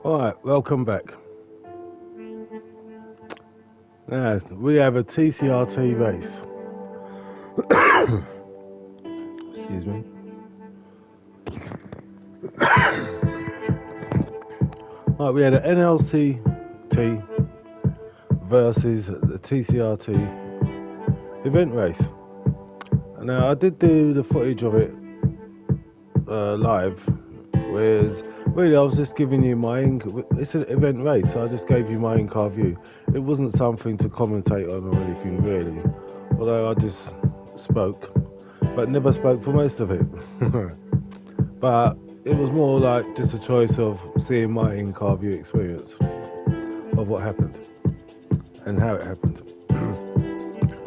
Alright, welcome back. Now, we have a TCRT race. Excuse me. Right, we had an n-lcircuit versus the TCRT event race. Now, I did do the footage of it live, whereas really I was just giving you my it's an event race, so I just gave you my in-car view. It wasn't something to commentate on or anything really, although I just spoke, but never spoke for most of it. But it was more like just a choice of seeing my in-car view experience of what happened and how it happened.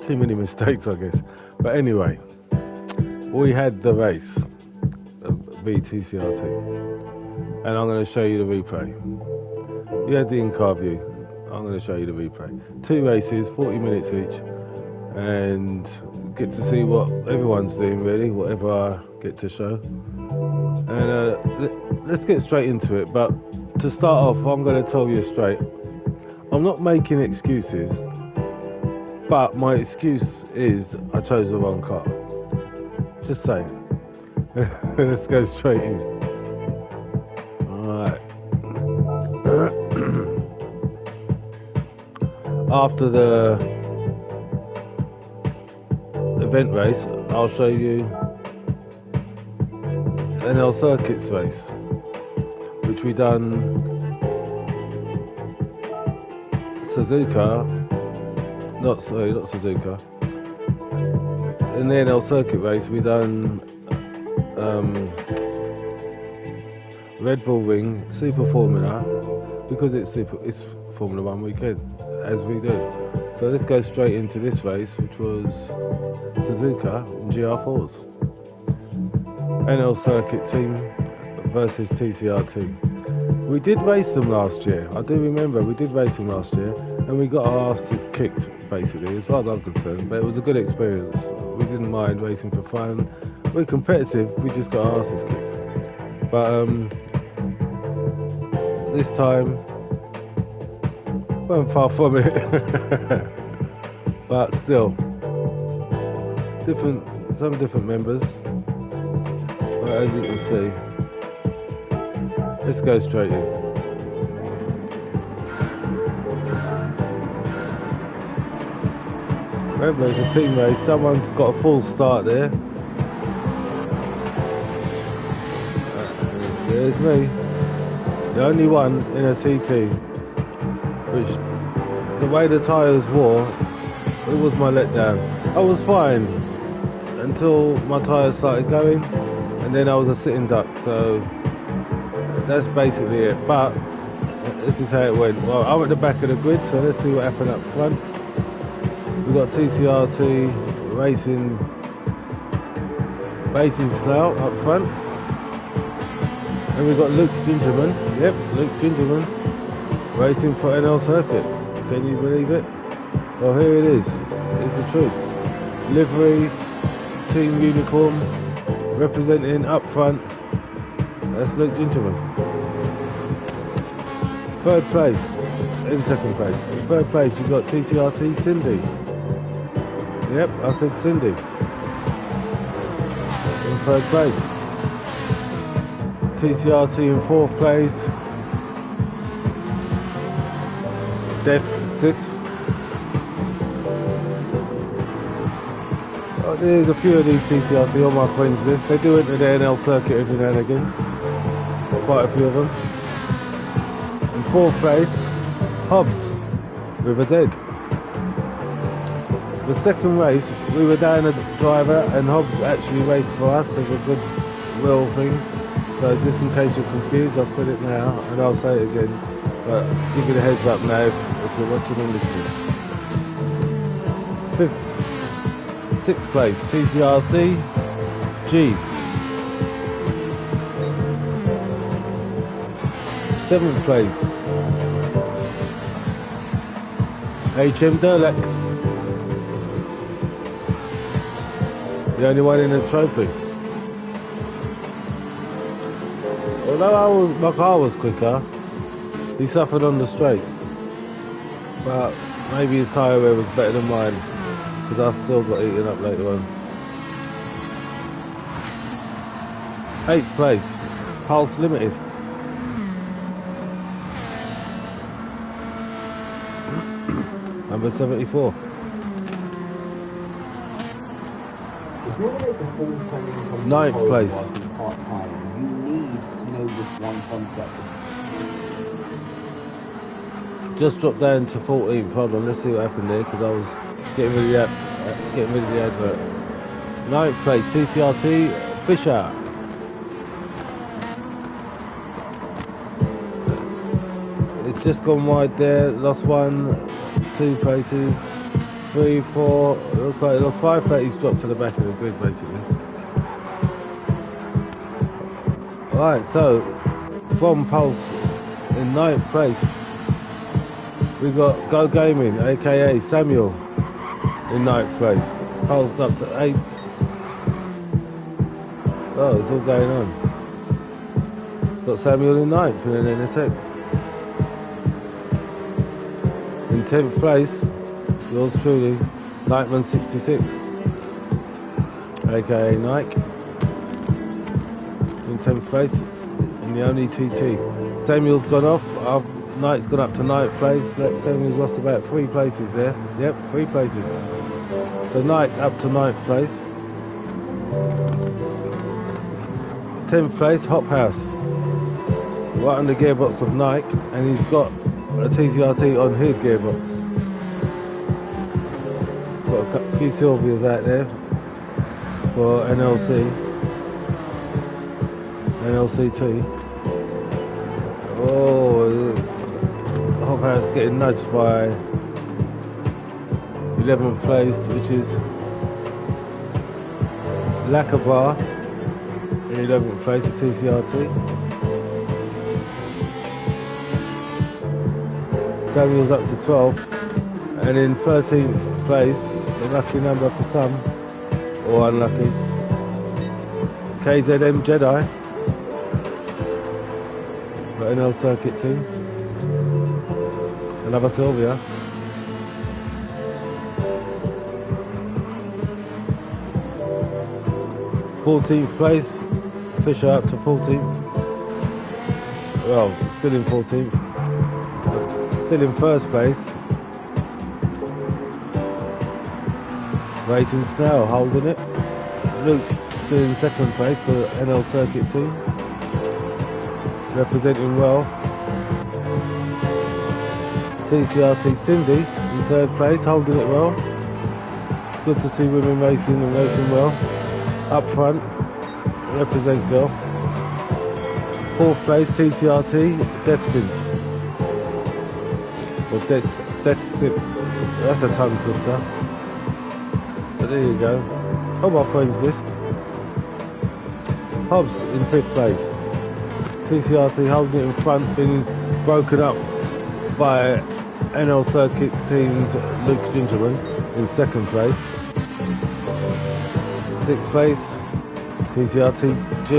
Too many mistakes, I guess. But anyway, we had the race of VTCRT, and I'm going to show you the replay. You had the in-car view. I'm going to show you the replay. 2 races, 40 minutes each, and get to see what everyone's doing really, whatever I get to show. And let's get straight into it. But to start off, I'm going to tell you straight, I'm not making excuses, but my excuse is I chose the wrong car. Just saying. Let's go straight in. Alright. After the event race, I'll show you n-lcircuit's race, which we done Suzuka, not Suzuka. In the n-lcircuit race, we done Red Bull Ring Super Formula, because it's Formula 1 weekend, as we do. So let's go straight into this race, which was Suzuka GR4s. n-lcircuit team versus TCRT. We did race them last year. I do remember we did race them last year, and we got our asses kicked, basically, as far as I'm concerned. But it was a good experience. We didn't mind racing for fun. We're competitive, we just got our asses kicked. But this time, weren't far from it. But still, some different members. But as you can see, let's go straight in. Remember, it's a team race. Someone's got a full start there. There's me, the only one in a TT, which the way the tyres wore, it was my letdown. I was fine until my tyres started going, and then I was a sitting duck, so that's basically it. But this is how it went. Well, I'm at the back of the grid, so let's see what happened up front. We've got TCRT racing Slough up front. And we've got Luke Gingerman, racing for n-lcircuit. Can you believe it? Well, here it is. It's the truth. Livery, team uniform, representing up front. That's Luke Gingerman. Third place, in second place. In third place, you've got TCRT Cindy. Yep, I said Cindy. In third place. TCRT in fourth place. Def sixth. Oh, there's a few of these TCRT on my friends list. They do enter the n-lcircuit every now and again. Quite a few of them. In fourth place, Hobbs with a Z. The second race, we were down a driver and Hobbs actually raced for us as a goodwill thing. So just in case you're confused, I've said it now and I'll say it again. But give you the heads up now if you're watching and listening. Sixth place, TCRC G. Seventh place, HM Durlex. The only one in the trophy. Although my car was quicker, He suffered on the straights, but maybe his tyre wear was better than mine, because I still got eaten up later on. 8th place, Pulse Limited. Number 74. If you want to make a full-time income 9th place. part-time, you need to know this one concept. Just dropped down to 14th. Hold on, let's see what happened there, because I was getting rid of the advert. 9th place, TCRT Fisher. It's just gone wide there. Lost 1, 2 places, 3, 4. Looks like it lost 5 places. Dropped to the back of the grid basically. Alright, so from Pulse in 9th place, we got Go Gaming, aka Samuel, in 9th place. Pulse up to 8th. Oh, it's all going on. Got Samuel in 9th in an NSX. In 10th place, yours truly, Nightman 66, aka Nike. In 10th place, in the only TT. Samuel's gone off. Nike's gone up to 9th place. Samuel's lost about 3 places there. Yep, 3 places. So Nike up to 9th place. 10th place, Hop House. Right on the gearbox of Nike, and he's got a TCRT on his gearbox. Got a few Sylvias out there for NLCT. Oh, Hop House getting nudged by 11th place, which is Lackabar in 11th place at TCRT. Samuel's up to 12th, and in 13th place, a lucky number for some, or unlucky, KZM Jedi, for n-lcircuit team, another Sylvia. Fourteenth place, Fisher up to 14th, well, still in 14th. Still in 1st place, Racing Snell holding it. Luke still in 2nd place for the n-lcircuit team, representing well. TCRT Cindy in 3rd place, holding it well. Good to see women racing and racing well. Up front, represent girl. 4th place, TCRT Defsin. Well, that's a tongue twister. But there you go. On my friends list. Hobbs in 5th place. TCRT holding it in front, being broken up by n-lcircuit team's Luke Gingerman in 2nd place. 6th place, TCRT G.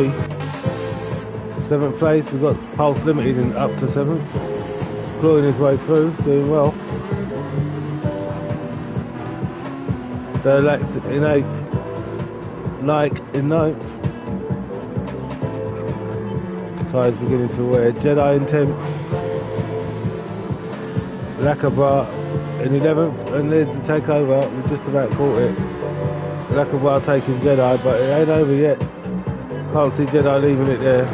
7th place, we've got Pulse Limited in up to 7th. Clawing his way through, doing well. Derlax in 8th, Nike in 9th. Tyres beginning to wear. Jedi in 10th. Lackabar in 11th, and then to take over, we just about caught it. Lackabar taking Jedi, but it ain't over yet. Can't see Jedi leaving it there.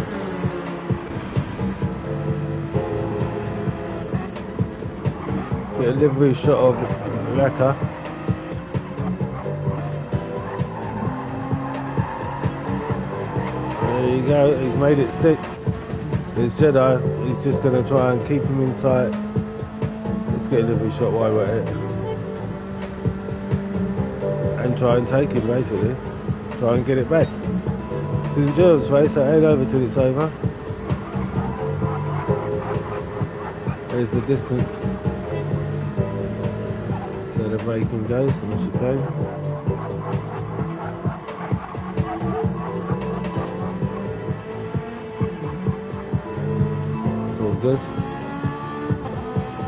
Get a livery shot of Lacka. There you go, he's made it stick. There's Jedi, he's just going to try and keep him in sight. Let's get a livery shot while we're at it. And try and take him basically. Try and get it back. It's an endurance race, so head over till it's over. There's the distance. So the braking goes, and it should go. It's all good.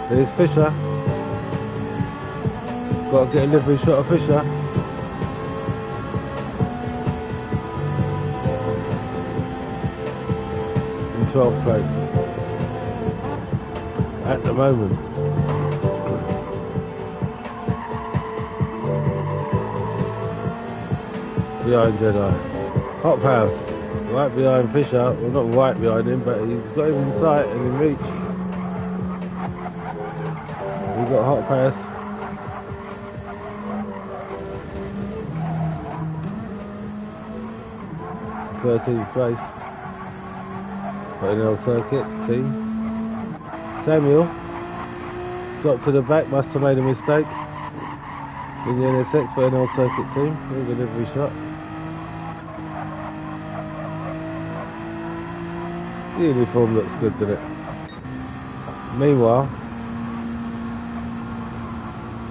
There's Fisher. Got to get a livery shot of Fisher. In 12th place. At the moment. Behind Jedi. Hop House. Right behind Fisher. Well, not right behind him, but he's got him in sight and in reach. We've got Hot Pass. Thirteenth place. Got n-lcircuit team. Samuel dropped to the back, must have made a mistake. In the NSX for n-lcircuit team. Here's a delivery shot. The uniform looks good, doesn't it? Meanwhile,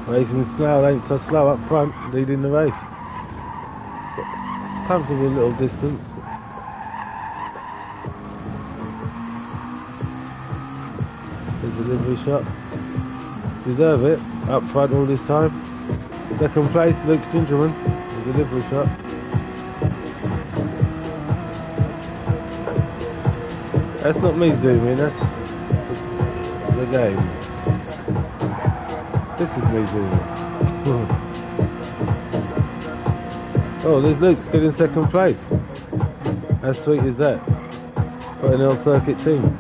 Racing Snail ain't so slow up front, leading the race. Comfortable little distance. There's a delivery shot. Deserve it, up front all this time. Second place, Luke Gingerman. There's a delivery shot. That's not me zooming, that's the game. This is me zooming. Oh, there's Luke still in second place. How sweet is that? For an n-lcircuit team.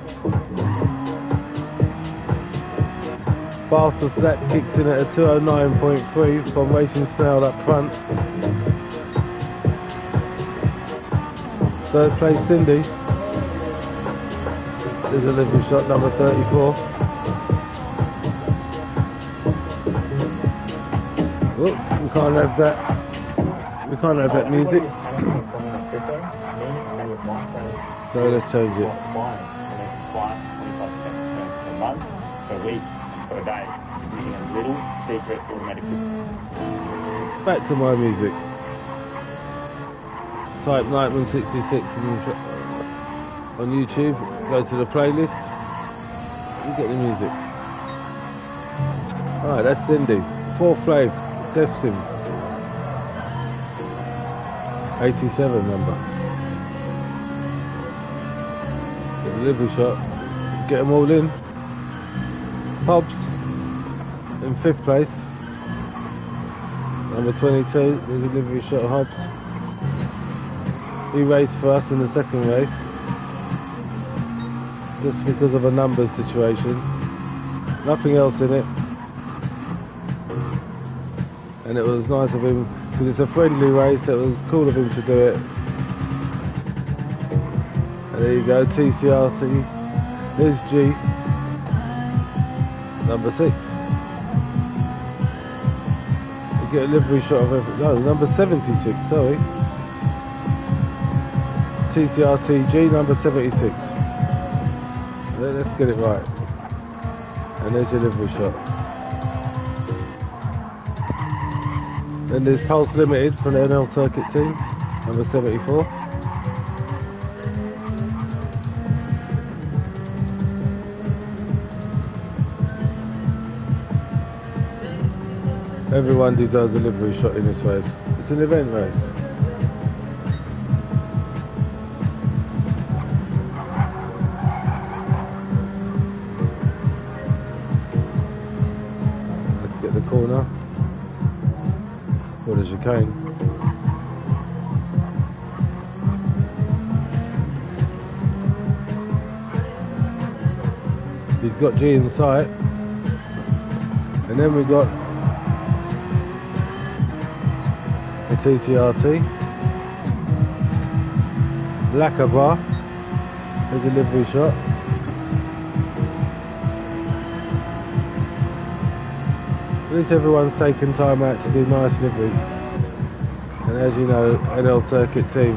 Faster Snap kicks in at a 209.3 from Racing Snail up front. Third place Cindy. There's a delivery shot, number 34. Oh, we can't have that. We can't have that music. So let's change it. Per week, per day, using a little secret automatic. Back to my music. Type Nightman 66 on YouTube. Go to the playlist. You get the music. Alright, that's Cindy. Fourth place, Death Sims. 87 number. Get the delivery shot. Get them all in. Hobbs in 5th place. Number 22. There's a delivery shot of Hobbs. He raced for us in the second race. Just because of a numbers situation. Nothing else in it. And it was nice of him, because it's a friendly race, it was cool of him to do it. And there you go, TCRT. There's G. Number 6. We get a livery shot of every, no, number 76, sorry. TCRTG, number 76. Let's get it right. And there's your livery shot. Then there's Pulse Limited from the n-lcircuit team, number 74. Everyone deserves a livery shot in this race. It's an event race. Let's get the corner. Or the chicane. He's got G in sight. And then we got the TCRT. Lackabar. There's a livery shot. At least everyone's taken time out to do nice liveries. And as you know, n-lcircuit team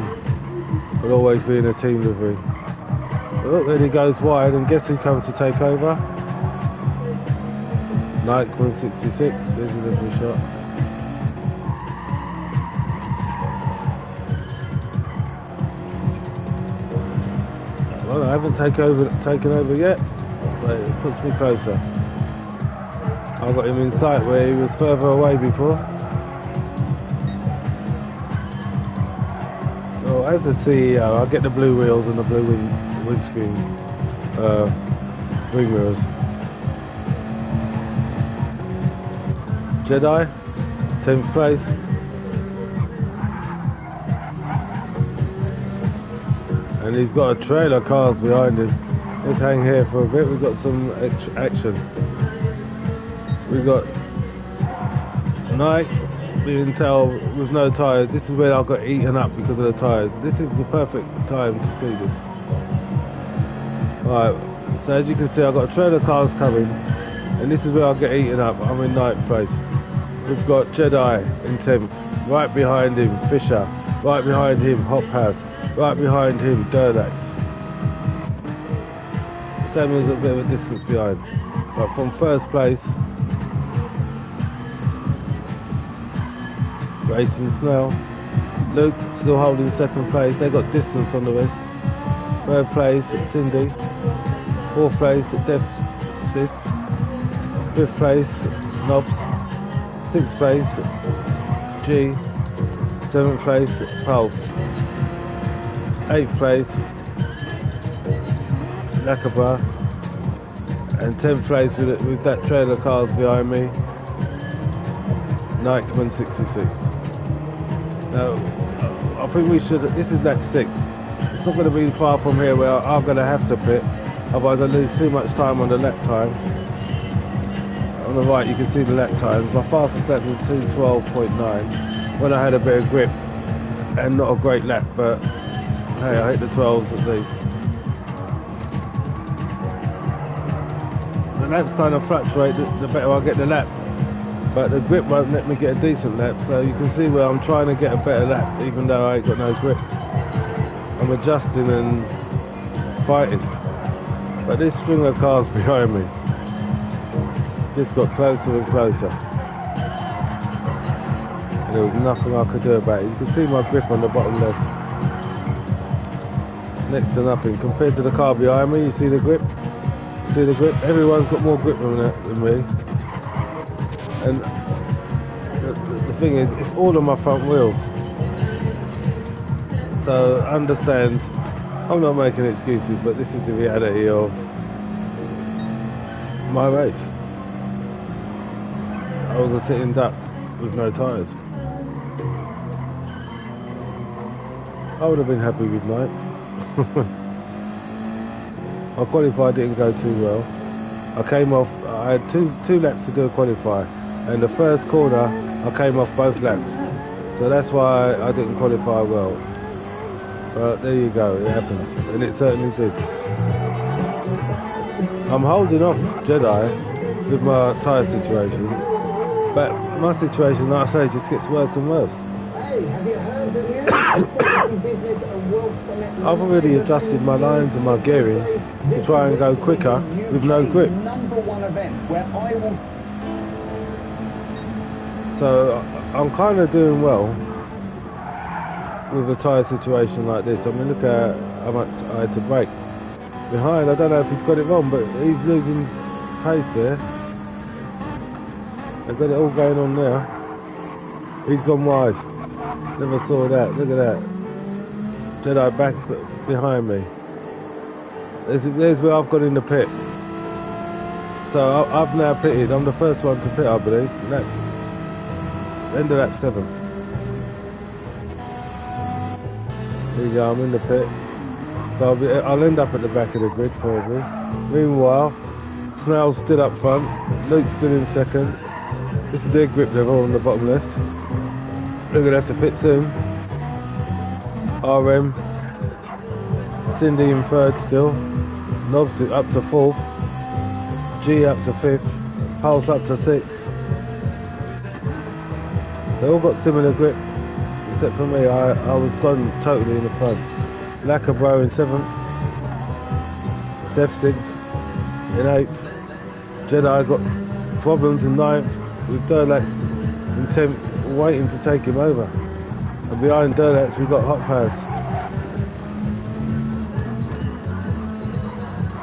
will always be in a team livery. But look, then he goes wide, and guess who comes to take over? Nike 166, there's a livery shot. Well, I haven't taken over yet, but it puts me closer. I got him in sight where he was further away before. Well, as the CEO, I get the blue wheels and the blue windscreen wing mirrors. Jedi, 10th place. And he's got a trailer of cars behind him. Let's hang here for a bit. We've got some action. We've got Nike being told with no tyres. This is where I got eaten up because of the tyres. This is the perfect time to see this. Alright, so as you can see, I've got a trailer of cars coming, and this is where I get eaten up. I'm in 9th place. We've got Jedi in 10th. Right behind him, Fisher. Right behind him, Hop House. Right behind him, Durlax. Sam is a bit of a distance behind. But from first place, Racing Snell. Luke still holding second place. They got distance on the rest. Third place, Cindy. Fourth place, Dev Sid. Fifth place, Knobs. Sixth place, G. Seventh place, Pulse. 8th place, Nakaba, and 10th place with that trailer of cars behind me, Nikeman 66. Now, I think we should, this is lap 6. It's not going to be far from here where I'm going to have to pit, otherwise I lose too much time on the lap time. On the right you can see the lap times. My fastest lap was 2:12.9 when I had a bit of grip and not a great lap, but hey, I hit the 12s at least. The laps kind of fluctuate the better I get the lap, but the grip won't let me get a decent lap, so you can see where I'm trying to get a better lap even though I ain't got no grip. I'm adjusting and fighting, but this string of cars behind me just got closer and closer, and there was nothing I could do about it. You can see my grip on the bottom left. Next to nothing compared to the car behind me. You see the grip? See the grip? Everyone's got more grip than me. And the thing is, it's all on my front wheels. So understand, I'm not making excuses, but this is the reality of my race. I was a sitting duck with no tyres. I would have been happy with Nike. I qualified didn't go too well. I came off, I had two laps to do a qualify, and the first corner I came off both laps, so that's why I didn't qualify well. But there you go, it happens, and it certainly did. I'm holding off Jedi with my tyre situation, but my situation, like I say, just gets worse and worse. Hey, have you heard the news? Business and World Summit. I've already adjusted my lines and my gearing to try and go quicker with no grip. #1 event where I will. So I'm kind of doing well with a tyre situation like this. I mean, look at how much I had to brake. Behind, I don't know if he's got it wrong, but he's losing pace there. They've got it all going on there. He's gone wide. Never saw that. Look at that. Jedi back behind me. There's where I've got in the pit. So I've now pitted. I'm the first one to pit, I believe. End of lap 7. There you go, I'm in the pit. So I'll end up at the back of the grid probably. Meanwhile, Snell's still up front. Luke's still in second. This is their grip level on the bottom left. They're going to have to pit soon. RM. Cindy in third still. Knobs up to 4th. G up to 5th. Pulse up to 6th. They all got similar grip, except for me. I was gone totally in the front. Lacabro in 7th. Deficit in 8th. Jedi got problems in 9th, with Durlax in 10th, waiting to take him over. And behind Durlax we've got Hot Pads.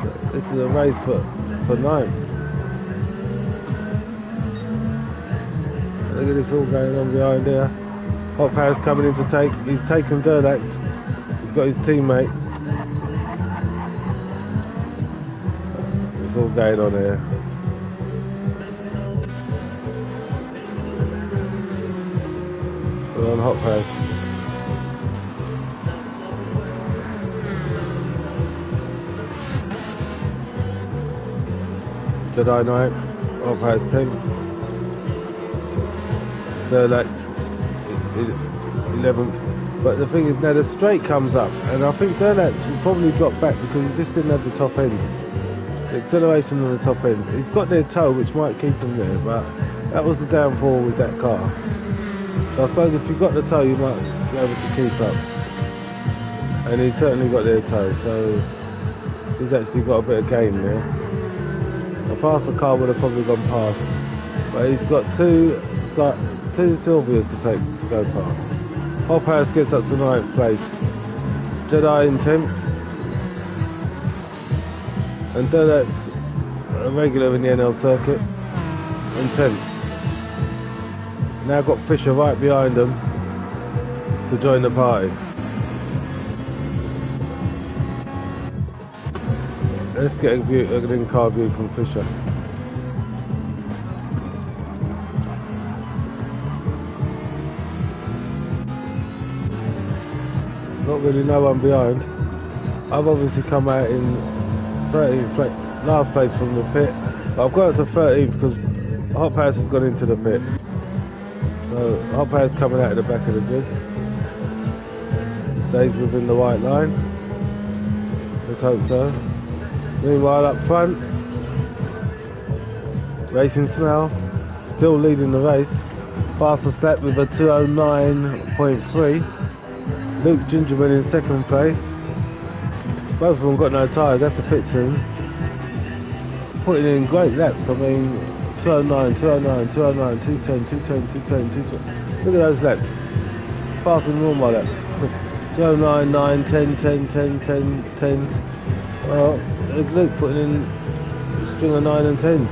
So this is a race for 9th. Look at this all going on behind there. Hot Paris coming in to take. He's taken Durlax. He's got his teammate. It's all going on here. We're on Hot Paris. Jedi Knight, Hot Paris 10. Durlax 11th. But the thing is now the straight comes up, and I think Durlax will probably drop back because he just didn't have the top end. The acceleration on the top end. He's got their toe, which might keep him there, but that was the downfall with that car. So I suppose if you've got the toe, you might be able to keep up. And he certainly got their toe, so he's actually got a bit of gain there. A faster car would have probably gone past, but he's got two Sylvias to go past. Hot Paris gets up to 9th place. Jedi in 10th. And Durlax, a regular in the NL circuit, in 10th. Now got Fisher right behind them to join the party. Let's get an in-car view from Fisher. Not really no one behind. I've obviously come out in 13th, last place from the pit, but I've got up to 13th because Hot Paris has gone into the pit. So Hot Paris coming out of the back of the grid. Stays within the white line. Let's hope so. Meanwhile up front, Racing Snell, still leading the race. Fastest lap with a 209.3. Luke Gingerman in 2nd place. Both of them got no tyres, they have to pit soon. Putting in great laps, I mean 209, 209, 209, 210, 210, 210, 210. Look at those laps. Faster than all my laps. 209, 9, 10, 10, 10, 10, 10. Well, there's Luke putting in a string of 9 and 10s.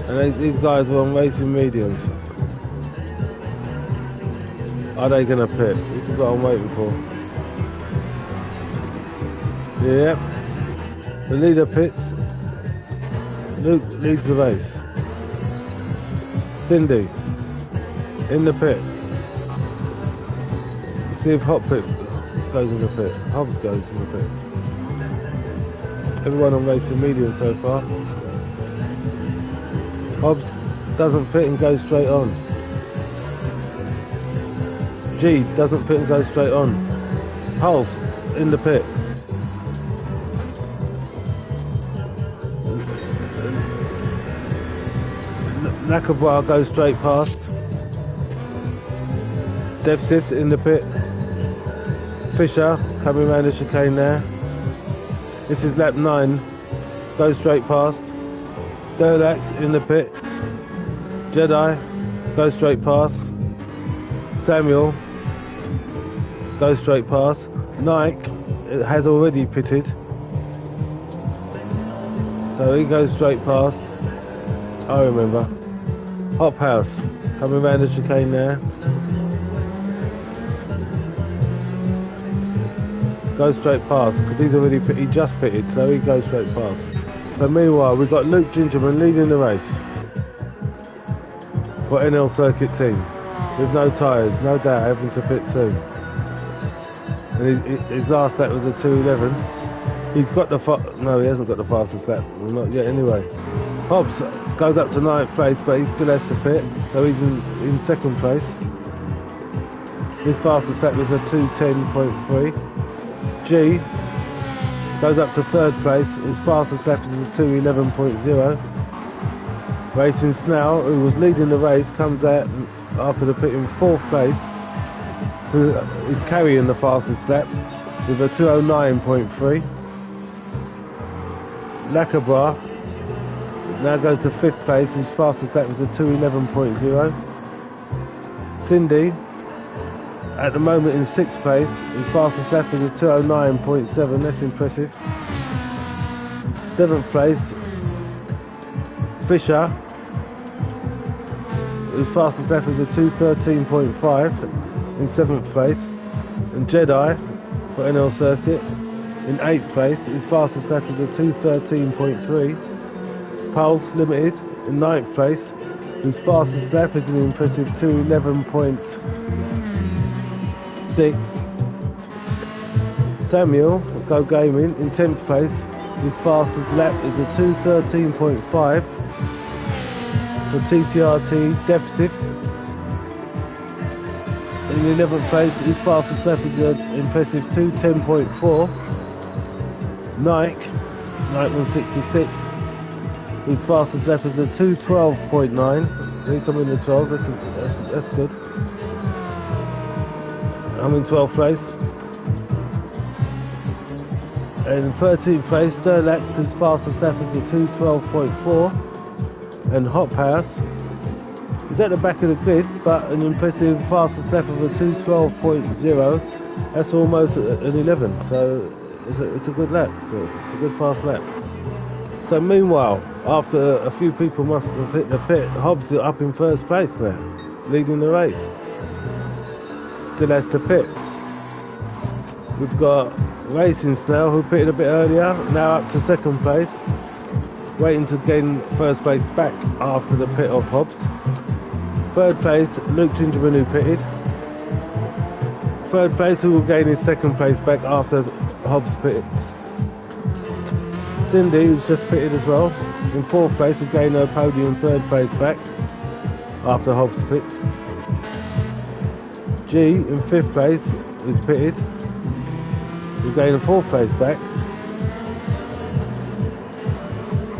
And these guys are on racing mediums. Are they going to pit? This is what I'm waiting for. Yep. The leader pits. Luke leads the race. Cindy in the pit. Let's see if Hot Pit goes in the pit. Hobbs goes in the pit. Everyone on racing medium so far. Hobbs doesn't pit and goes straight on. G doesn't pit and goes straight on. Pulse in the pit. Nakabra goes straight past. DevSift in the pit. Fisher coming around the chicane there. This is lap 9. Goes straight past. Durlax in the pit. Jedi goes straight past. Samuel goes straight past. Nike has already pitted, so he goes straight past. I remember. Hot House coming around the chicane there. Goes straight past because he just pitted, so he goes straight past. So meanwhile, we've got Luke Gingerman leading the race for NL Circuit team with no tyres, no doubt having to pit soon. And his last lap was a 2:11. He's got no, he hasn't got the fastest lap. Well, not yet anyway. Hobbs goes up to 9th place, but he still has to pit, so he's in 2nd place. His fastest lap was a 2:10.3. G goes up to 3rd place. His fastest lap is a 2:11.0. Racing Snell, who was leading the race, comes out after the pit in 4th place, who is carrying the fastest lap with a 2:09.3. Lacabra now goes to 5th place. His fastest lap was a 2:11.0. Cindy at the moment in 6th place. His fastest lap is a 2:09.7. That's impressive. 7th place, Fisher whose fastest lap is a 2:13.5 in 7th place. And Jedi for n-lcircuit in 8th place, his fastest lap is a 2:13.3. Pulse Limited in 9th place, whose fastest lap is an impressive 2:11.6. Samuel Go Gaming in 10th place, his fastest lap is a 2:13.5 for TCRT Deficits. In 11th place, his fastest lap is an impressive 2:10.4. Nike 166, whose fastest lap is a 2:12.9. Need some in the 12s, that's good. I'm in 12th place. And in 13th place, Durlax, whose fastest lap is a 2:12.4. And Hop House, he's at the back of the grid, but an impressive fastest lap of a 2:12.0. That's almost an 11, so it's a good lap. So it's a good fast lap. So meanwhile, after a few people must have hit the pit, Hobbs is up in first place now, leading the race. Still has to pit. We've got Racing Snell, who pitted a bit earlier, now up to second place, waiting to gain first place back after the pit of Hobbs. Third place, Luke Gingerman, who pitted. Third place, who will gain his second place back after Hobbs pits. Cindy, who's just pitted as well, in fourth place, will gain her podium third place back after Hobbs pits. G, in fifth place, is pitted, will gain a fourth place back.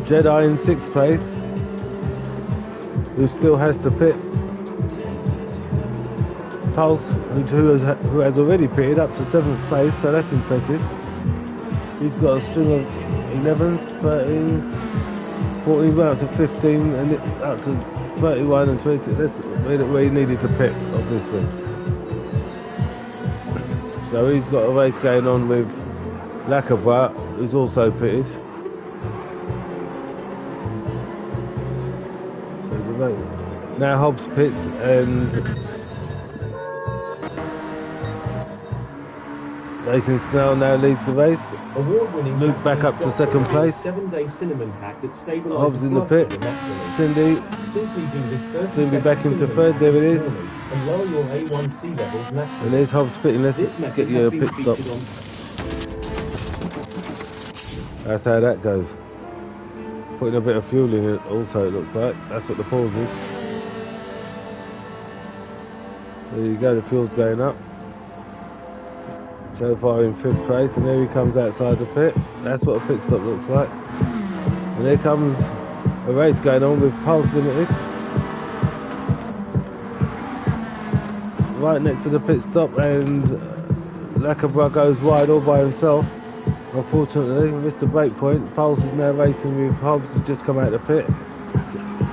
Jedi in sixth place, who still has to pit. Pulse, who has already pitted, up to 7th place, so that's impressive. He's got a string of 11s, 13s, 14, went up to 15, and up to 31 and 20. That's where he needed to pit, obviously. So he's got a race going on with Lacabra, who's also pitted. Now Hobbs pits and Racing Snell now leads the race. Luke back up to second place. 7-day cinnamon pack that stabilizes Hobbs in the pit. Cindy soon be back into third. There it is. And lower your A1C levels naturally. And there's Hobbs pitting. Let's get you a pit stop. That's how that goes. Putting a bit of fuel in it also, it looks like. That's what the pause is. There you go, the fuel's going up. So far in 5th place, and there he comes outside the pit. That's what a pit stop looks like. And there comes a race going on with Pulse Limited. Right next to the pit stop, and Lacabra goes wide all by himself. Unfortunately, missed the break point. Pulse is now racing with Hobbs, who's just come out of the pit.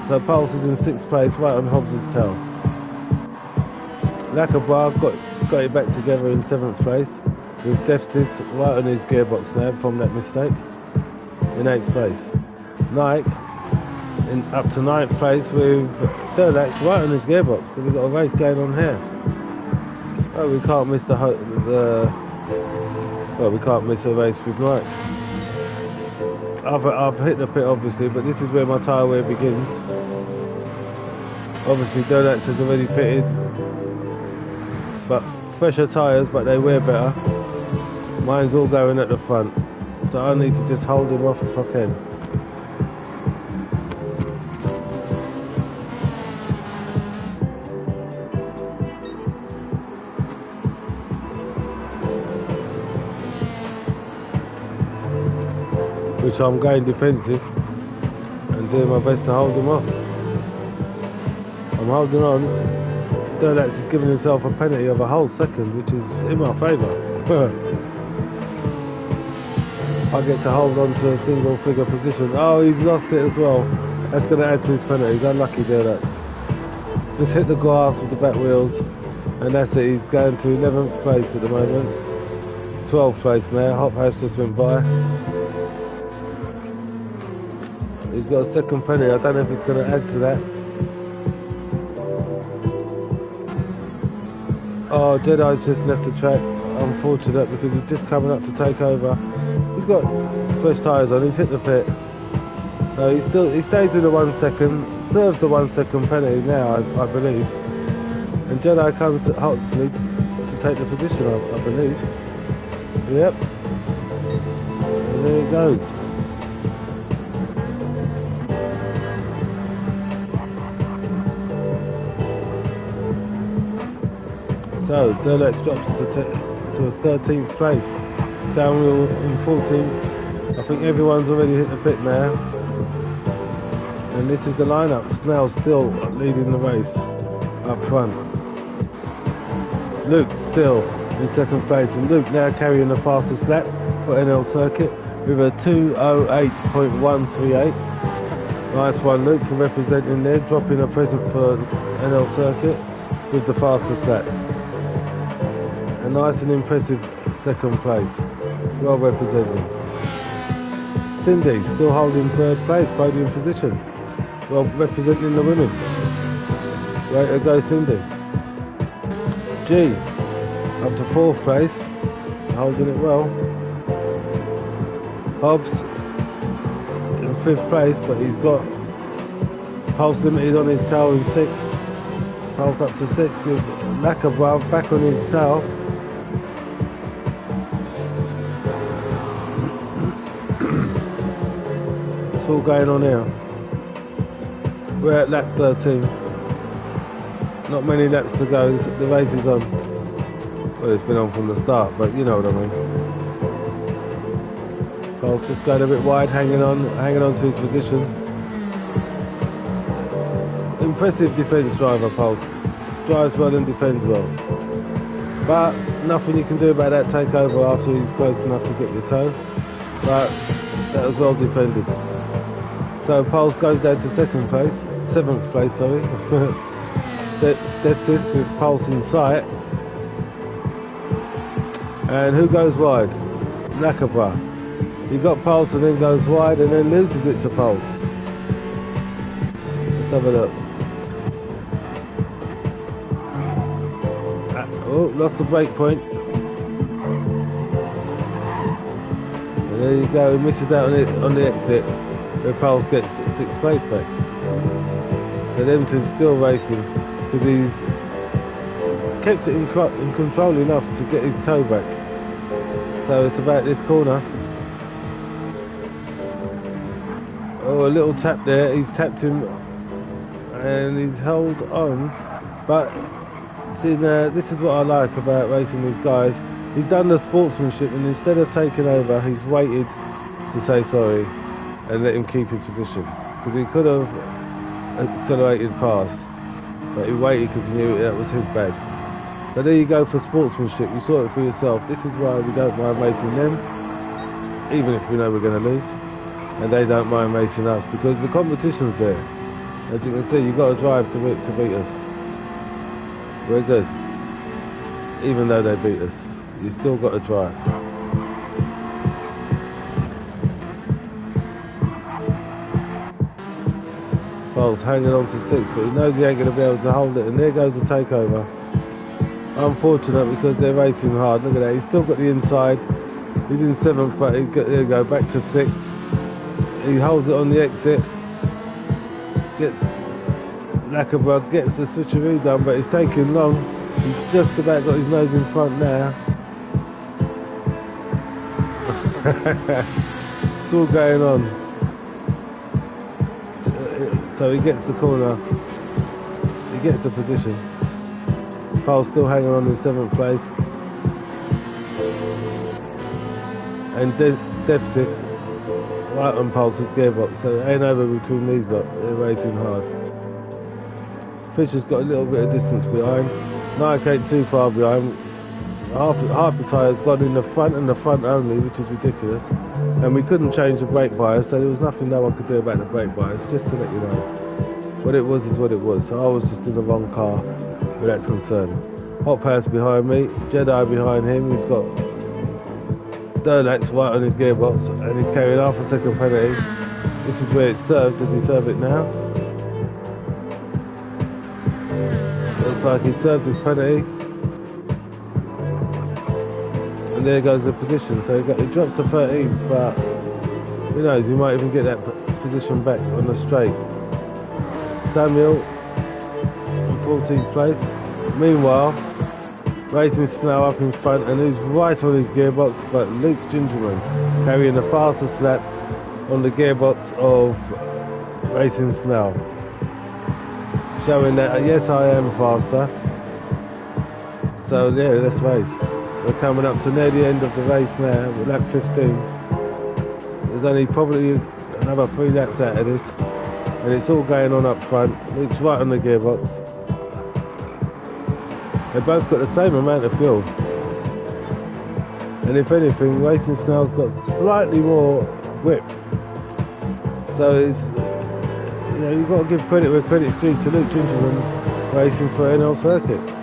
So Pulse is in 6th place, right on Hobbs' tail. Lacabra got it back together in 7th place, with Deficits right on his gearbox now from that mistake, in 8th place. Nike up to 9th place with Durlax right on his gearbox. So we've got a race going on here. Oh, we can't miss well, we can't miss a race with Nike. I've hit the pit obviously, but this is where my tyre wear begins. Obviously Durlax has already pitted, but fresher tyres, but they wear better. Mine's all going at the front, so I need to just hold him off if I can. Which I'm going defensive and doing my best to hold him off. I'm holding on. Durlax is giving himself a penalty of a whole second, which is in my favour. I get to hold on to a single figure position. Oh, he's lost it as well. That's going to add to his penalties. Unlucky Durlax. Just hit the grass with the back wheels, and that's it. He's going to 11th place at the moment. 12th place now. Hop House just went by. He's got a second penalty. I don't know if it's going to add to that. Oh, Jedi's just left the track. Unfortunate because he's just coming up to take over. He's got fresh tyres on. He's hit the pit. No, he stays with the 1 second. Serves the 1 second penalty now, I believe. And Jedi comes to, hopefully to take the position, I believe. Yep. And there it goes. So Durlex drops to a 13th place. Samuel in 14th. I think everyone's already hit the pit now. And this is the lineup. Snell still leading the race up front. Luke still in 2nd place, and Luke now carrying the fastest lap for n-lcircuit with a 2:08.138. Nice one, Luke, for representing there, dropping a present for n-lcircuit with the fastest lap. A nice and impressive 2nd place. Well represented. Cindy still holding 3rd place, podium position. Well representing the women. Way to go, Cindy. G up to 4th place, holding it well. Hobbs in 5th place, but he's got Pulse Limited on his tail in 6th. Pulse up to 6th with Macabra back on his tail. It's all going on here. We're at lap 13. Not many laps to go. The race is on. Well, it's been on from the start, but you know what I mean. Cole's just going a bit wide, hanging on to his position. Impressive defence driver, Pulse. Drives well and defends well. But nothing you can do about that takeover after he's close enough to get your toe. But that was well defended. So Pulse goes down to 7th place, sorry. That's it, with Pulse in sight. And who goes wide? Nakaba. He got Pulse and then goes wide and then loses it to Pulse. Let's have a look. Oh, lost the brake point. And there you go, he misses out on the exit, where Pulse gets 6th place back. So them two still racing, because he's kept it in control enough to get his toe back. So it's about this corner. Oh, a little tap there. He's tapped him and he's held on. But see, now this is what I like about racing these guys. He's done the sportsmanship, and instead of taking over, he's waited to say sorry and let him keep his position, because he could have accelerated past, but he waited because he knew that was his bad. So there you go for sportsmanship. You saw it for yourself. This is why we don't mind racing them, even if we know we're going to lose, and they don't mind racing us, because the competition's there. As you can see, you've got to drive to beat us. We're good, even though they beat us. You still got to drive. Paul's hanging on to 6th, but he knows he ain't going to be able to hold it, and there goes the takeover. Unfortunate, because they're racing hard. Look at that, he's still got the inside. He's in 7th, but there you go, back to 6th. He holds it on the exit. Lackerbug gets the switcheroo done, but it's taking long. He's just about got his nose in front now. It's all going on. So he gets the corner. He gets the position. Paul's still hanging on in 7th place. And Dev 6th. Right on Pulse's gearbox. So it ain't over between these lot. They're racing hard. Fisher's got a little bit of distance behind. Nike ain't too far behind. Half the tyre's gone in the front, and the front only, which is ridiculous. And we couldn't change the brake bias, so there was nothing no one could do about the brake bias, just to let you know. What it was is what it was. So I was just in the wrong car where that's concerned. Hot Pass behind me, Jedi behind him, he's got Durlax right on his gearbox, and he's carrying half a second penalty. This is where it's served. Does he serve it now? Looks like he served his penalty. And there goes the position. So he drops to 13th, but who knows, he might even get that position back on the straight. Samuel in 14th place. Meanwhile, Racing Snow up in front, and who's right on his gearbox but Luke Gingerman, carrying the fastest lap on the gearbox of Racing Snow, showing that yes, I am faster. So yeah, let's race. We're coming up to near the end of the race now, with lap 15. There's only probably another 3 laps out of this, and it's all going on up front. Luke's right on the gearbox. They both got the same amount of fuel, and if anything, Racing Snow's got slightly more whip. So it's, you know, you've got to give credit where credit's due to Luke Gingerman, racing for n-lcircuit.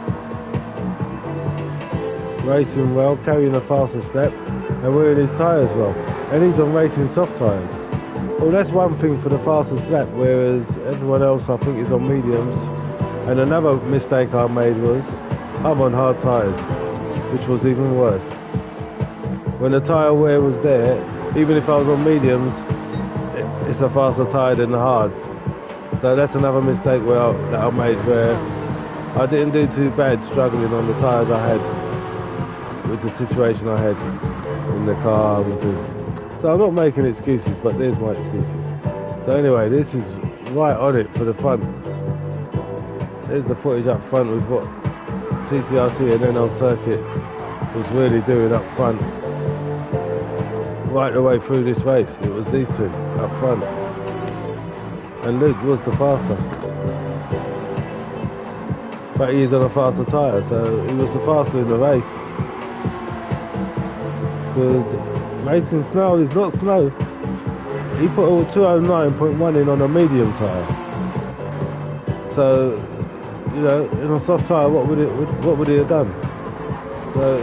Racing well, carrying the fastest lap, and wearing his tyres well, and he's on racing soft tyres. Well, that's one thing for the fastest lap, whereas everyone else I think is on mediums. And another mistake I made was I'm on hard tyres, which was even worse. When the tyre wear was there, even if I was on mediums, it's a faster tyre than the hards. So that's another mistake that I made, where I didn't do too bad struggling on the tyres I had with the situation I had in the car I was in. So I'm not making excuses, but there's my excuses. So anyway, this is right on it for the front. There's the footage up front with what TCRT and n-lcircuit was really doing up front. Right the way through this race, it was these two up front. And Luke was the faster. But he's on a faster tyre, so he was the faster in the race. Because Racing Snow is not slow. He put a 209.1 in on a medium tyre. So, you know, in a soft tyre, what would he have done? So,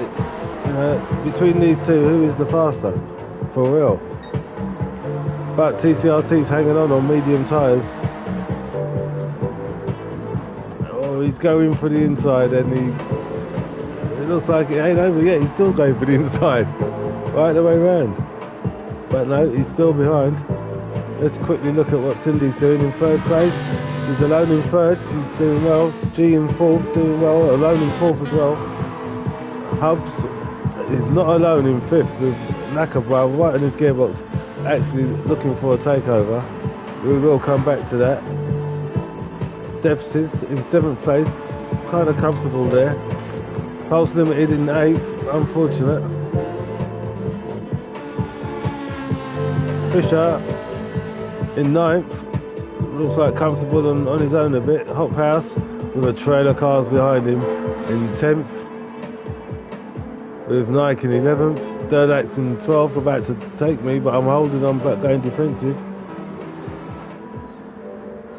you know, between these two, who is the faster? For real. But TCRT's hanging on medium tyres. Oh, he's going for the inside, and it looks like it ain't over yet. He's still going for the inside, right the way round. But no, he's still behind. Let's quickly look at what Cindy's doing in 3rd place. She's alone in 3rd, she's doing well. G in 4th, doing well, alone in 4th as well. Hubs is not alone in 5th with Nakabra right in his gearbox, actually looking for a takeover. We will come back to that. Deficits in 7th place, kind of comfortable there. Pulse Limited in 8th, unfortunate. Fisher in 9th. Looks like comfortable on his own a bit. Hop House with a trailer cars behind him in 10th. With Nike in 11th. Durlax in 12th, about to take me, but I'm holding on but going defensive.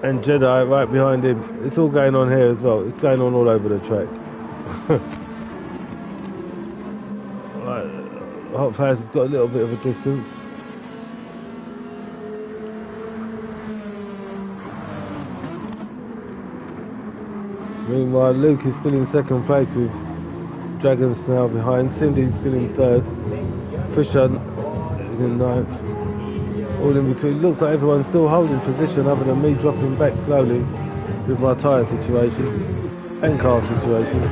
And Jedi right behind him. It's all going on here as well. It's going on all over the track. Right, Hop House has got a little bit of a distance. Meanwhile, Luke is still in 2nd place with Dragon Snail behind. Cindy's still in 3rd. Fisher is in 9th. All in between. Looks like everyone's still holding position other than me dropping back slowly with my tyre situation and car situation.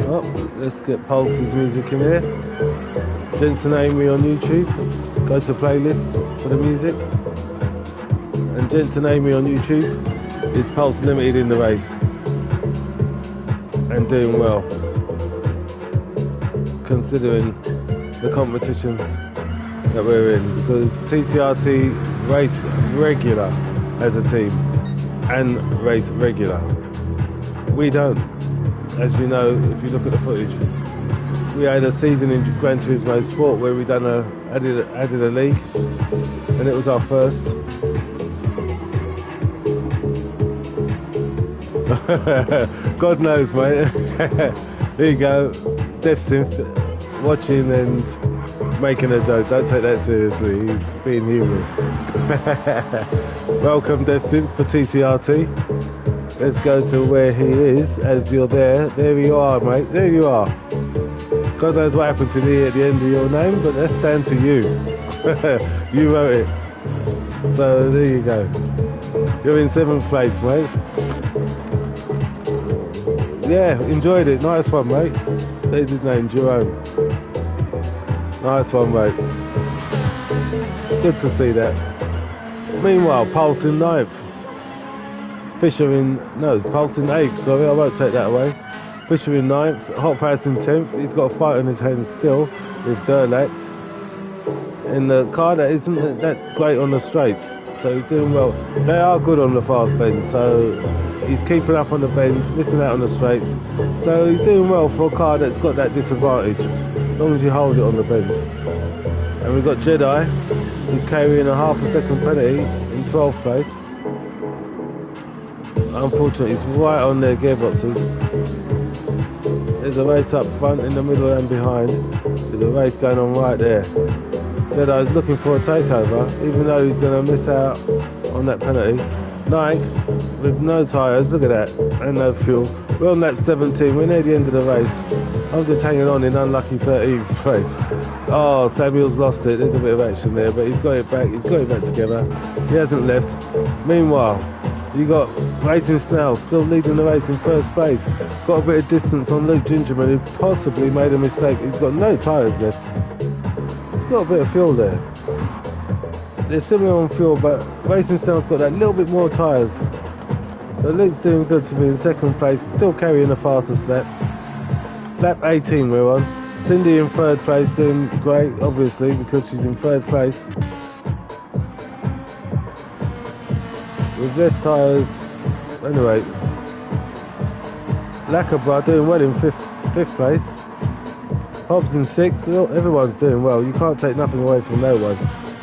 Oh, let's get Pulse's music in here. Jensen Amy on YouTube. Go to playlist for the music. And Jensen Amy on YouTube is Pulse Limited in the race and doing well, considering the competition that we're in, because TCRT race regular as a team and race regular. We don't, as you know if you look at the footage. We had a season in Gran Turismo Sport where we added a league, and it was our first. God knows, mate. There you go. DevSynth watching and making a joke. Don't take that seriously. He's being humorous. Welcome, DevSynth, for TCRT. Let's go to where he is. As you're there. There you are, mate. There you are. God knows what happened to the at the end of your name, but that's down to you. You wrote it. So there you go. You're in 7th place, mate. Yeah, enjoyed it. Nice one, mate. There's his name, Jerome. Nice one, mate. Good to see that. Meanwhile, Pulse in 9th. Fisher in... No, Pulse in 8th. Sorry, I won't take that away. Fisher in 9th. Hot Pass in 10th. He's got a fight on his hands still with Durlax. In the car that isn't that great on the straights. So he's doing well. They are good on the fast bends, so he's keeping up on the bends, missing out on the straights. So he's doing well for a car that's got that disadvantage, as long as you hold it on the bends. And we've got Jedi, who's carrying a half a second penalty in 12th place. Unfortunately, he's right on their gearboxes. There's a race up front, in the middle and behind. There's a race going on right there. Jedi's looking for a takeover, even though he's going to miss out on that penalty. Nike, with no tyres, look at that, and no fuel. We're on lap 17, we're near the end of the race. I'm just hanging on in unlucky 13th place. Oh, Samuel's lost it, there's a bit of action there, but he's got it back together. He hasn't left. Meanwhile, you got Racing Snell still leading the race in 1st place. Got a bit of distance on Luke Gingerman, who possibly made a mistake. He's got no tyres left. Got a bit of fuel there. They're similar on fuel, but Racing Snell's got that little bit more tyres. So Luke's doing good to be in 2nd place, still carrying the fastest lap. Lap 18 we're on. Cindy in 3rd place, doing great, obviously, because she's in 3rd place. With less tyres. Anyway, Lacabra doing well in 5th place. Hobbs in 6th, everyone's doing well. You can't take nothing away from no one.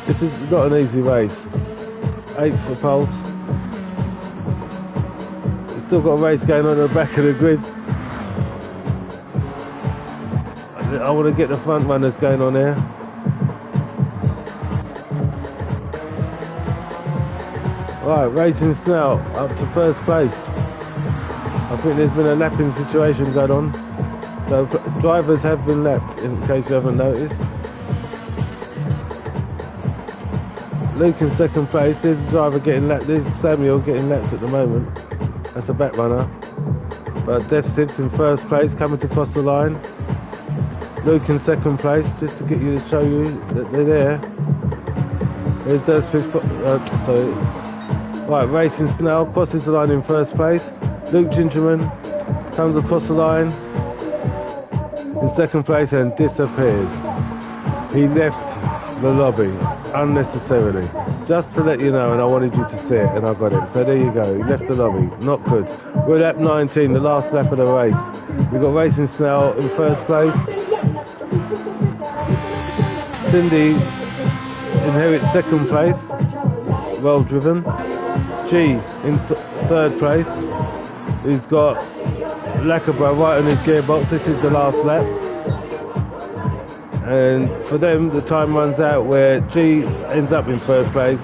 This is not an easy race. 8th for Pulse. We've still got a race going on at the back of the grid. I want to get the front runners going on here. Right, Racing Snell up to 1st place. I think there's been a lapping situation going on. So drivers have been lapped, in case you haven't noticed. Luke in 2nd place. There's the driver getting lapped. There's Samuel getting lapped at the moment. That's a back runner. But Def Sibs in 1st place, coming to cross the line. Luke in 2nd place, just to get you to show you that they're there. There's Def Sibs. Right, Racing Snell crosses the line in 1st place. Luke Gingerman comes across the line in 2nd place and disappears. He left the lobby unnecessarily, just to let you know, and I wanted you to see it, and I got it. So there you go, he left the lobby, not good. We're at lap 19, the last lap of the race. We've got Racing Snell in 1st place. Cindy inherits 2nd place, well driven. G in 3rd place, who's got Lacabra right on his gearbox. This is the last lap, and for them the time runs out where G ends up in 3rd place,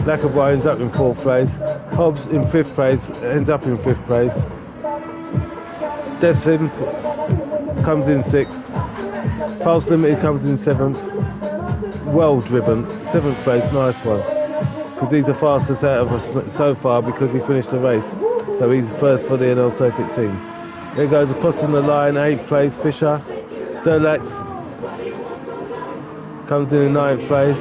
Lacabra ends up in 4th place, Hobbs in 5th place ends up in 5th place, Devson comes in 6th, Pulse Limited comes in 7th, well driven, 7th place, nice one, because he's the fastest out of us so far because he finished the race. So he's 1st for the n-lcircuit team. There goes crossing the line, 8th place, Fisher. Durlax comes in 9th place.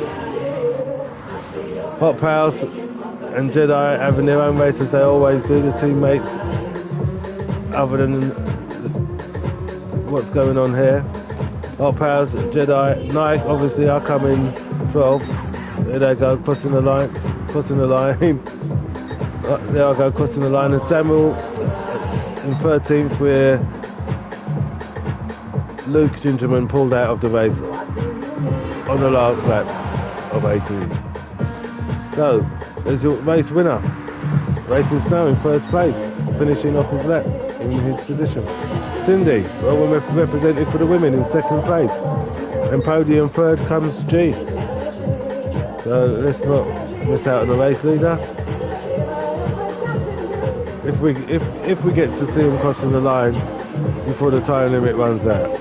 Hot Powers and Jedi having their own race as they always do, the teammates, other than what's going on here. Hot Powers, Jedi, Nike obviously are coming 12th. There they go, crossing the line. There I go, crossing the line, and Samuel in 13th, where Luke Gingerman pulled out of the race on the last lap of 18. So, there's your race winner. Racing Snow in 1st place, finishing off his lap in his position. Cindy, well represented for the women, in 2nd place. And podium 3rd comes G. So let's not miss out on the race leader. If we get to see him crossing the line before the time limit runs out.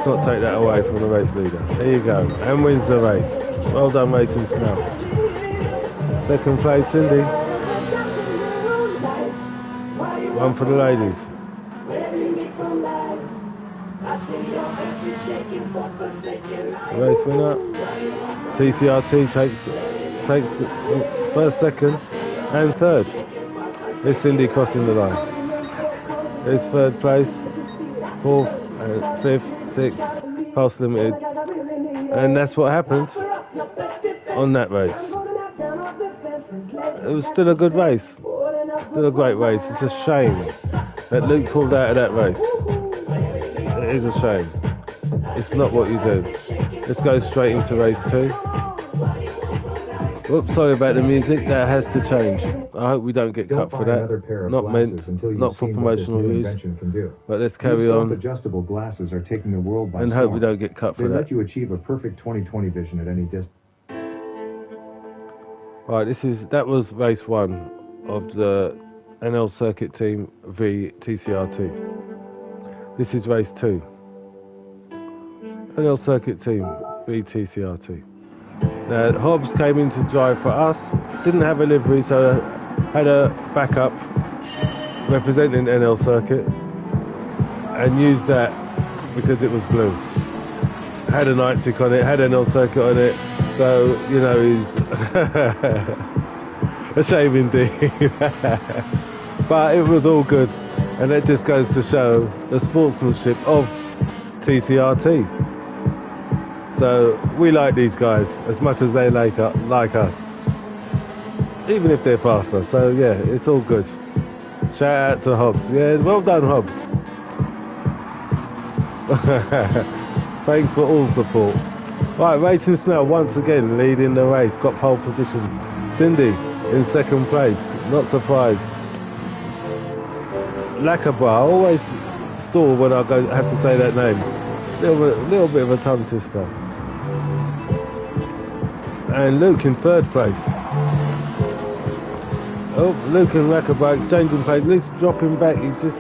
not take that away from the race leader. There you go, and wins the race. Well done, Racing Snell. Second place, Cindy. One for the ladies. The race winner. TCRT takes the first, second, and third. There's Cindy crossing the line. There's third place, fourth, fifth, sixth, Pulse Limited. And that's what happened on that race. It was still a good race. Still a great race. It's a shame that Luke pulled out of that race. It is a shame. It's not what you do. Let's go straight into race 2. Whoops, sorry about the music. That has to change. I hope we don't get cut for that. Not meant, not for promotional use. But let's carry on. Self-adjustable glasses are taking the world by and storm. hope we don't get cut for They that. let you achieve a perfect 20/20 vision at any distance. Right, that was race 1 of the n-lcircuit team v TCRT. This is race 2. n-lcircuit team v TCRT. Now, Hobbs came in to drive for us, didn't have a livery, so had a backup representing n-lcircuit and used that because it was blue. Had a night tick on it, had n-lcircuit on it, so, you know, he's a shame indeed. But it was all good, and it just goes to show the sportsmanship of TCRT. So we like these guys as much as they like us, even if they're faster. So yeah, it's all good. Shout out to Hobbs. Yeah, well done, Hobbs. Thanks for all support. Right, Racing Snell once again leading the race, got pole position. Cindy in second place, not surprised. Lacabra, I always stall when I have to say that name. Little bit of a tongue twister. And Luke in third place. Oh, Luke and Lacabra exchanging pace. Luke's dropping back. He's just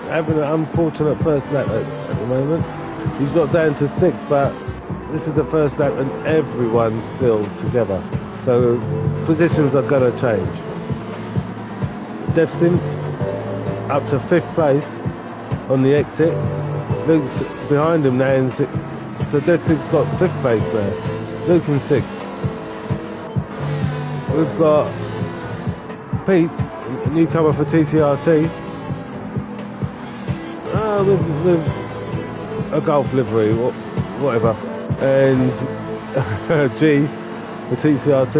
having an unfortunate first lap at the moment. He's got down to 6th, but this is the first lap and everyone's still together. So positions are going to change. Dev Simps up to 5th place on the exit. Luke's behind him now in 6th. So Dev Simps got 5th place there. Luke in 6th. We've got Pete, newcomer for TCRT, with a golf livery, whatever, and G for TCRT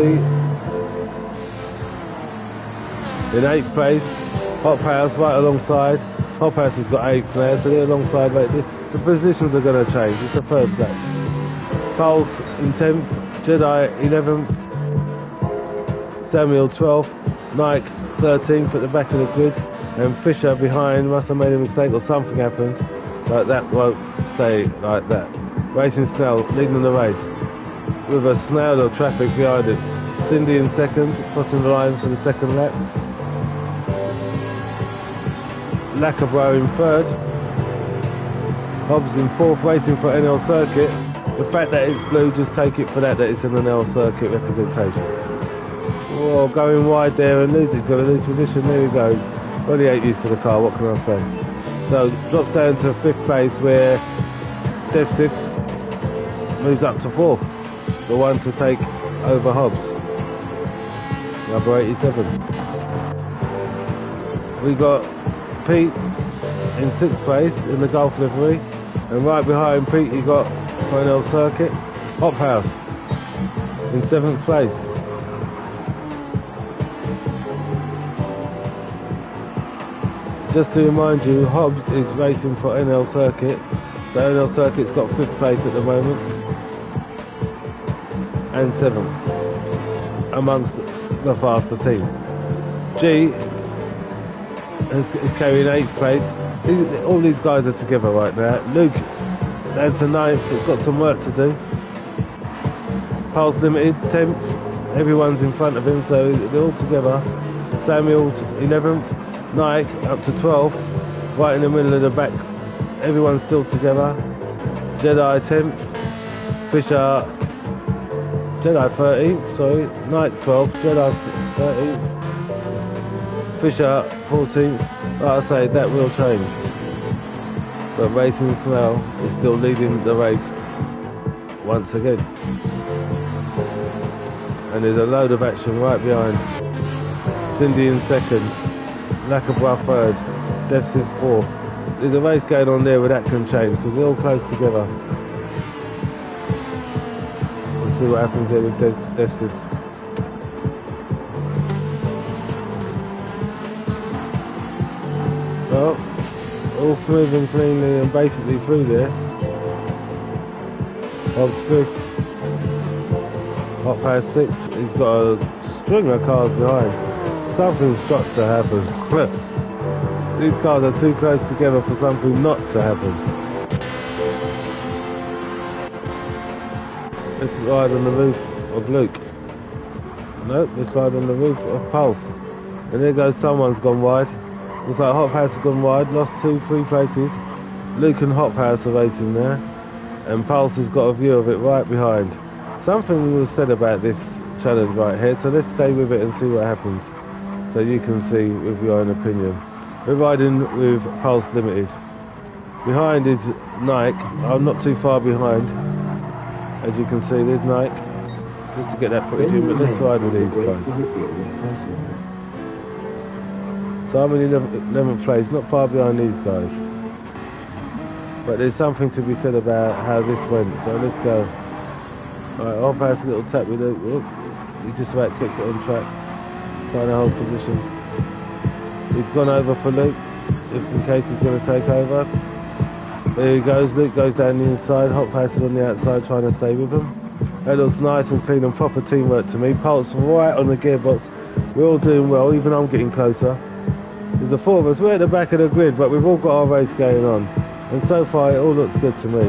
in 8th place. Hop House right alongside. Hop House has got 8th now, so they're alongside. Right, the positions are going to change. It's the first lap. Pulse in 10th, Jedi 11th, Samuel 12th, Nike 13th at the back of the grid, and Fisher behind. Must have made a mistake or something happened, but that won't stay like that. Racing Snell leading the race with a snail of traffic behind it. Cindy in 2nd, crossing the line for the 2nd lap. Lacabra in 3rd. Hobbs in 4th, racing for n-lcircuit. The fact that it's blue, just take it for that it's an n-lcircuit representation. Oh, going wide there and he's going to lose position. There he goes. Well, he ain't used to the car, what can I say? So drops down to 5th place where Dev Simps moves up to 4th. The one to take over Hobbs. Number 87. We got Pete in 6th place in the golf livery. And right behind Pete you got for n-lcircuit, Hop House in 7th place. Just to remind you, Hobbs is racing for n-lcircuit. So n-lcircuit's got 5th place at the moment and 7th amongst the faster team. G is carrying 8th place. All these guys are together right now. Luke down to 9th, so it's got some work to do. Pulse Limited 10th. Everyone's in front of him, so they're all together. Samuel 11th. Nike up to 12th, right in the middle of the back. Everyone's still together. Jedi 10th, Fisher, Jedi 13th, sorry, Knight 12th, Jedi 13th, Fisher 14th. Like I say, that will change. But Racing Snail is still leading the race once again. And there's a load of action right behind. Cindy in second, Lacabra third, Devsith fourth. There's a race going on there where that can change because they're all close together. Let's see what happens there with Devsith. Well, all smooth and cleanly and basically through there. Hobbs fifth, Hot Pass sixth. He's got a string of cars behind. Something's got to happen. These cars are too close together for something not to happen. Let's ride on the roof of Luke. Nope, let's ride on the roof of Pulse. And there goes someone's gone wide. Looks like Hot House has gone wide, lost 2-3 places. Luke and Hot House are racing there. And Pulse has got a view of it right behind. Something was said about this challenge right here, so let's stay with it and see what happens. So you can see with your own opinion. We're riding with Pulse Limited. Behind is Nike. I'm not too far behind. As you can see, there's Nike. Just to get that footage in, but let's ride with these guys. So I'm in 11th place, not far behind these guys. But there's something to be said about how this went, so let's go. Alright, I'll pass a little tap with it. He just about kicks it on track. Trying to hold position. He's gone over for Luke, if in case he's going to take over. There he goes, Luke goes down the inside, Hot Pass is on the outside trying to stay with him. That looks nice and clean and proper teamwork to me. Pulse right on the gearbox. We're all doing well, even I'm getting closer. There's the four of us, we're at the back of the grid, but we've all got our race going on. And so far it all looks good to me.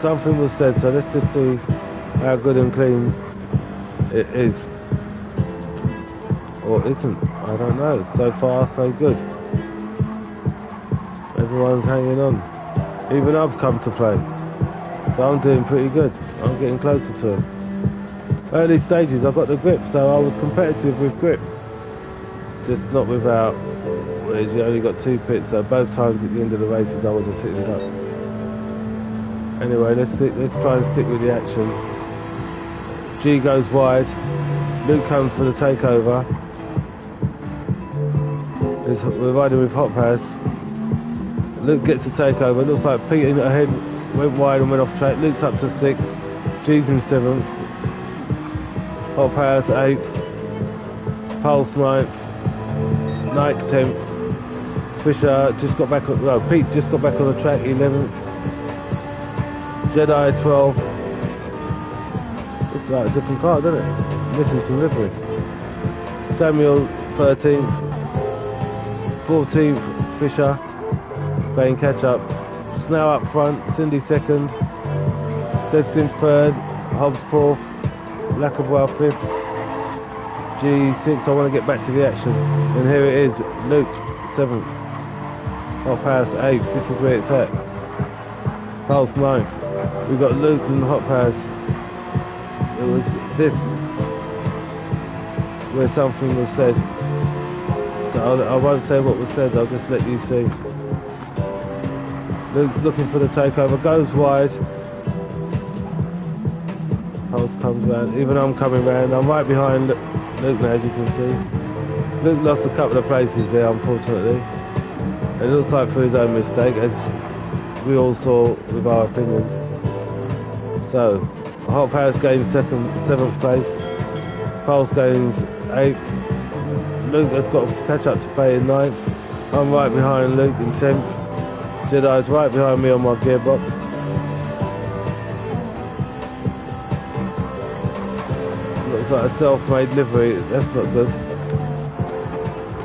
Something was said, so let's just see how good and clean it is. Or isn't, I don't know. So far so good. Everyone's hanging on. Even I've come to play. So I'm doing pretty good. I'm getting closer to him. Early stages I got the grip, so I was competitive with grip. Just not without, whereas you only got 2 pits, so both times at the end of the races I was a sitting up. Anyway, let's try and stick with the action. G goes wide, Luke comes for the takeover. We're riding with Hot Pass. Luke gets the takeover, looks like Pete in ahead went wide and went off track. Luke's up to 6th, G's in 7th, Hot Pass 8th, Pulse 9th, Nike 10th, Fisher just got back on, no, Pete just got back on the track 11th, Jedi 12th. Looks like a different car, doesn't it? Missing some livery. Samuel 13th, 14th, Fisher playing catch up. Snail up front, Cindy 2nd, Devsin 3rd, Hobbs 4th, Lacabra 5th, G 6th. I want to get back to the action. And here it is, Luke 7th, Hot Pass 8th, this is where it's at. Pulse 9th. We've got Luke and Hot Pass. It was this where something was said. So I won't say what was said, I'll just let you see. Luke's looking for the takeover, goes wide. Pulse comes round, even I'm coming round. I'm right behind Luke now, as you can see. Luke lost a couple of places there, unfortunately. It looks like for his own mistake, as we all saw with our opinions. So, Hot Pass gains 7th place. Pulse gains 8th. Luke has got to catch up to play in 9th. I'm right behind Luke in 10th. Jedi's right behind me on my gearbox. Looks like a self-made livery, that's not good.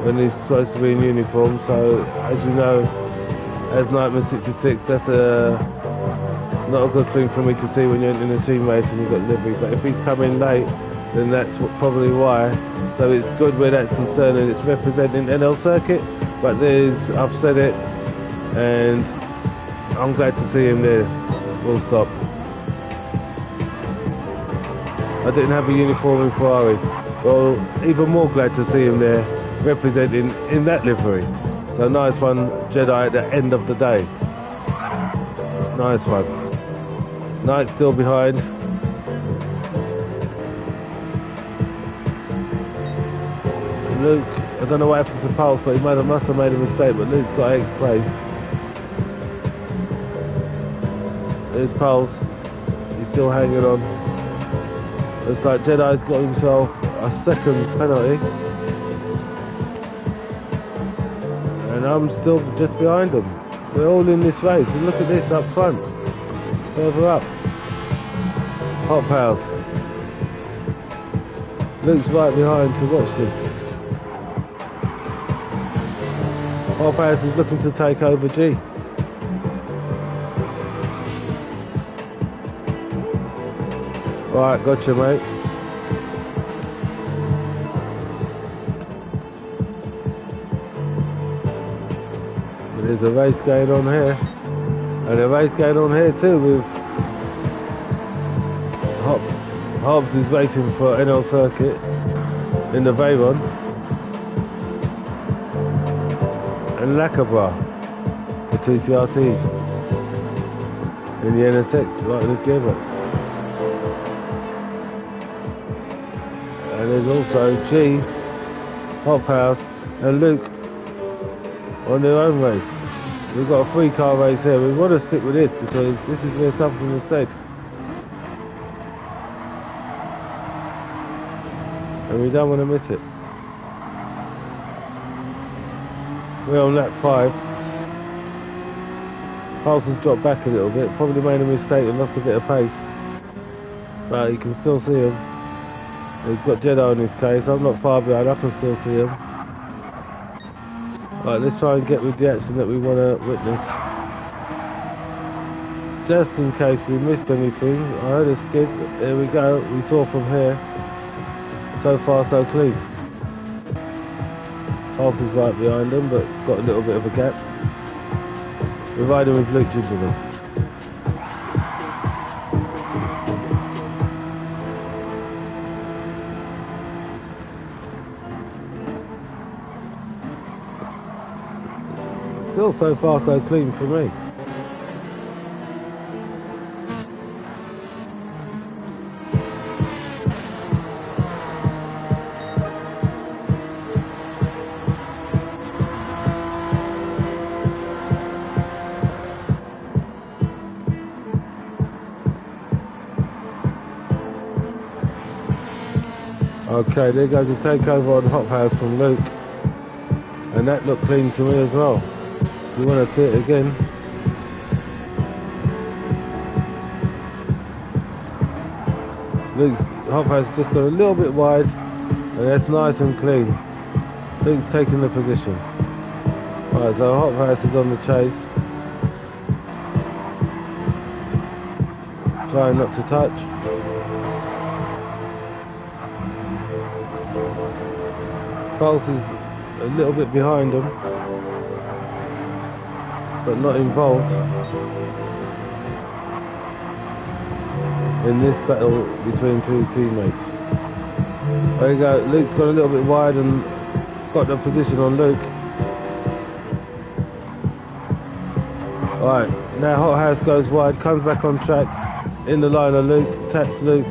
When he's supposed to be in uniform, so as you know, as Nightmare 66, that's not a good thing for me to see when you're in a team race and you've got livery. But if he's coming late, then that's probably why. So it's good where that's concerned, and it's representing n-lcircuit. But I've said it, and I'm glad to see him there. Full stop. I didn't have a uniform in Ferrari. Well, even more glad to see him there, representing in that livery. So nice one, Jedi, at the end of the day. Nice one. Knight still behind. Luke, I don't know what happened to Pulse, but he must have made a mistake, but Luke's got 8th place. There's Pulse. He's still hanging on. Looks like Jedi's got himself a 2nd penalty. And I'm still just behind them. We're all in this race. And look at this up front. Further up. Hop House. Luke's right behind to watch this. Hop House is looking to take over G. Right, gotcha, mate. There's a race going on here. And a race going on here too with Hobbs is racing for n-lcircuit in the Veyron. And Lacabra for TCRT in the NSX, right in the gearbox. And there's also G, Hop House and Luke on their own race. We've got a 3-car race here. We want to stick with this because this is where something was said. And we don't want to miss it. We're on lap 5. Pulse has dropped back a little bit. Probably made a mistake and lost a bit of pace. But you can still see him. He's got Jedi in his case. I'm not far behind. I can still see him. Right, let's try and get with the action that we want to witness. Just in case we missed anything. I heard a skid. There we go. We saw from here. So far, so clean. Pulse is right behind them, but got a little bit of a gap. We're riding with Luke Gingerman. Still so far so clean for me. Okay, there goes the takeover on Hop House from Luke. And that looked clean to me as well. You want to see it again. Luke's Hop House just got a little bit wide, and that's nice and clean. Luke's taking the position. Right, so Hop House is on the chase. Trying not to touch. Pulse is a little bit behind them, but not involved in this battle between two teammates. There you go, Luke's got a little bit wide and got the position on Luke. Alright, now Hot House goes wide, comes back on track, in the line of Luke, taps Luke.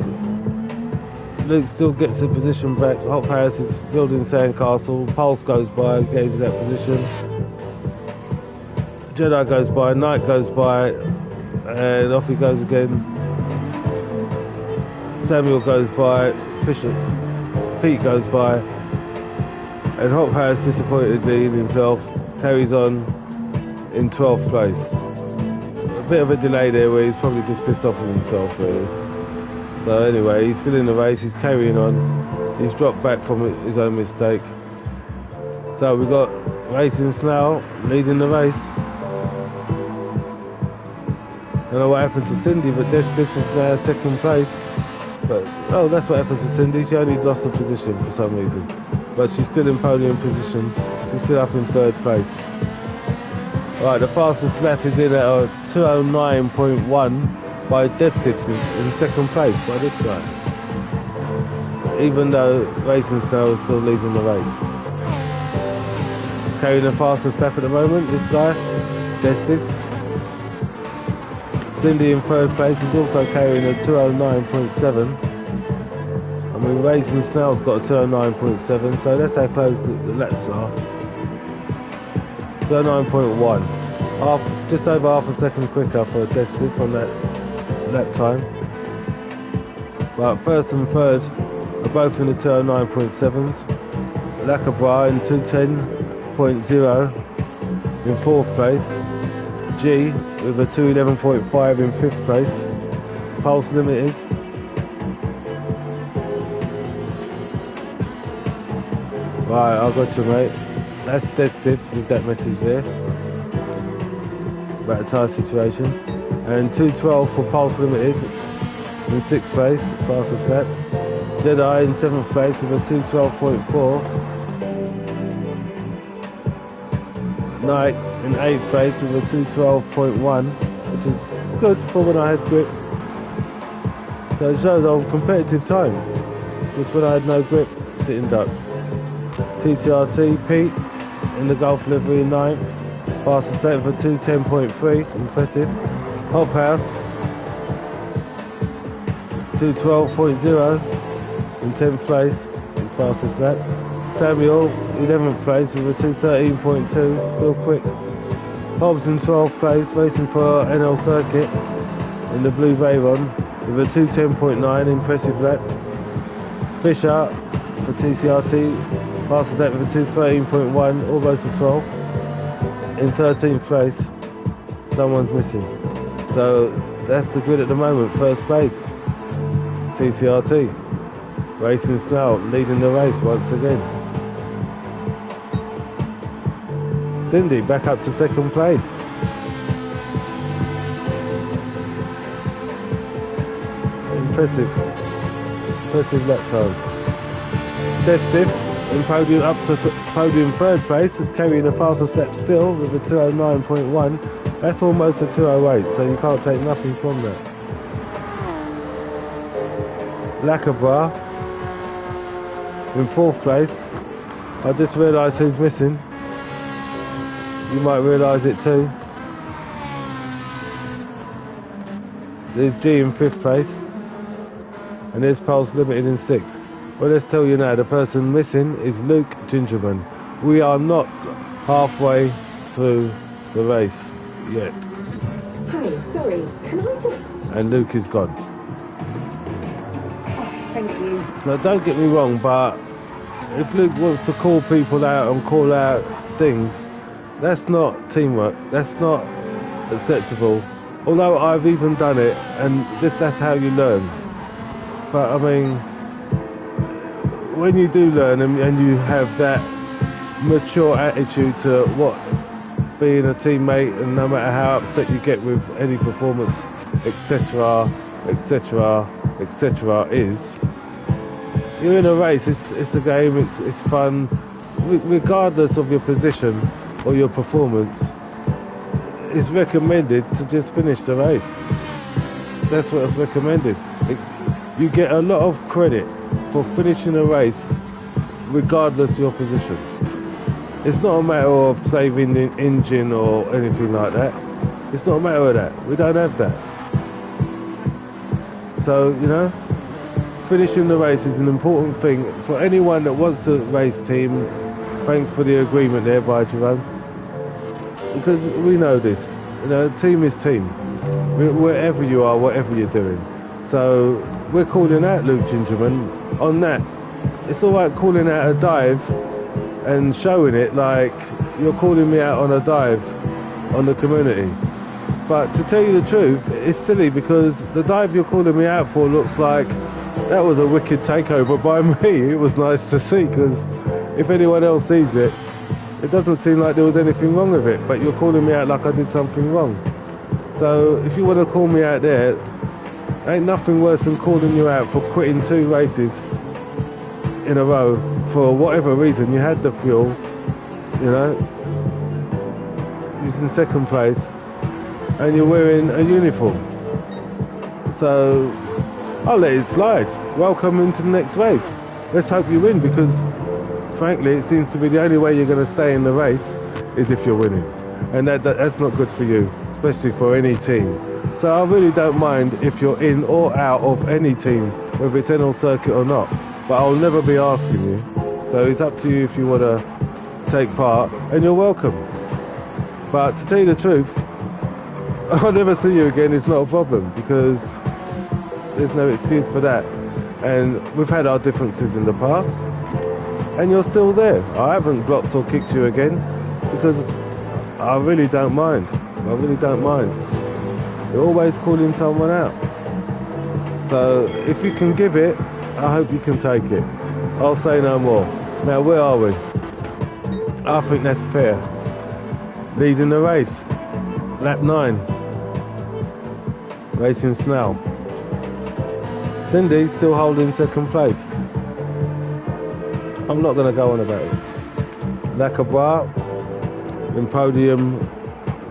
Luke still gets the position back. Hot House is building sandcastle. Pulse goes by, gets to that position. Jedi goes by, Knight goes by, and off he goes again. Samuel goes by, Pete goes by, and Hop House, disappointedly in himself, carries on in 12th place. A bit of a delay there where he's probably just pissed off with himself really. So anyway, he's still in the race, he's carrying on. He's dropped back from his own mistake. So we've got Racing Slough leading the race. Don't know what happened to Cindy, but Death Smith is now 2nd place. But, oh, that's what happened to Cindy. She only lost a position for some reason. But she's still in podium position. She's still up in 3rd place. Right, the fastest lap is in at a 209.1 by Death Six in second place by this guy. Even though Racing Snail is still leading the race. Carrying the fastest lap at the moment, this guy, Death Six. Cindy in third place is also carrying a 209.7. I mean, Racing Snail's got a 209.7, so that's how close the laps are. 209.1. Just over half a second quicker for Death Six on that lap time. But first and third are both in the 209.7s. Lacabra in 210.0 in fourth place. G with a 211.5 in fifth place. Pulse Limited. Right, I got you, mate. That's dead stiff with that message there about a tyre situation. And 212 for Pulse Limited in sixth place, fastest lap. Jedi in seventh place with a 212.4. Knight in eighth place with a 212.1, which is good for when I had grip. So it shows on competitive times, just when I had no grip, sitting duck. TCRT Pete in the Golf livery in ninth, fastest lap for 210.3, impressive. Hop House 212.0 in 10th place, his fastest lap. Samuel 11th place with a 213.2, still quick. Hobbs in 12th place, racing for n-lcircuit in the Blue Veyron with a 210.9, impressive lap. Fisher for TCRT, fastest lap with a 213.1, almost a 12. In 13th place, someone's missing. So that's the grid at the moment, first place. TCRT. Racing Snail leading the race once again. Cindy back up to second place. Impressive lap times. Death Stiff in podium up to podium third place is carrying the fastest lap still with a 209.1. That's almost a 208, so you can't take nothing from that. Lacabra in fourth place. I just realised who's missing. You might realise it too. There's G in fifth place. And there's Pulse Limited in sixth. Well, let's tell you now, the person missing is Luke Gingerman. We are not halfway through the race yet. Hi, sorry, can I just... And Luke is gone. Oh, thank you. So don't get me wrong, but if Luke wants to call people out and call out things, that's not teamwork. That's not acceptable. Although I've even done it, and that's how you learn. But I mean, when you do learn and you have that mature attitude to what being a teammate, and no matter how upset you get with any performance, etc., etc., etc., is, you're in a race. It's a game. It's fun, regardless of your position or your performance. It's recommended to just finish the race. That's what it's recommended. You get a lot of credit for finishing a race regardless of your position. It's not a matter of saving the engine or anything like that. It's not a matter of that. We don't have that. So, you know, finishing the race is an important thing for anyone that wants to race team. Thanks for the agreement there by Jerome. Because we know this, you know, team is team. Wherever you are, whatever you're doing. So we're calling out Luke Gingerman on that. It's alright calling out a dive and showing it like you're calling me out on a dive on the community. But to tell you the truth, it's silly because the dive you're calling me out for looks like that was a wicked takeover by me. It was nice to see, because if anyone else sees it, it doesn't seem like there was anything wrong with it, but you're calling me out like I did something wrong. So if you want to call me out there, ain't nothing worse than calling you out for quitting 2 races in a row for whatever reason. You had the fuel, you know, you Steve's in second place, and you're wearing a uniform. So I'll let it slide. Welcome into the next race. Let's hope you win, because frankly it seems to be the only way you're going to stay in the race is if you're winning, and that's not good for you, especially for any team. So I really don't mind if you're in or out of any team, whether it's n-lcircuit or not, but I'll never be asking you. So it's up to you if you want to take part, and you're welcome. But to tell you the truth, I'll never see you again. It's not a problem, because there's no excuse for that. And we've had our differences in the past, and you're still there. I haven't blocked or kicked you again, because I really don't mind. I really don't mind. You're always calling someone out. So if you can give it, I hope you can take it. I'll say no more. Now, where are we? I think that's fair. Leading the race, lap 9. Racing Snell. Cindy still holding second place. I'm not going to go on about it. Lacabra in podium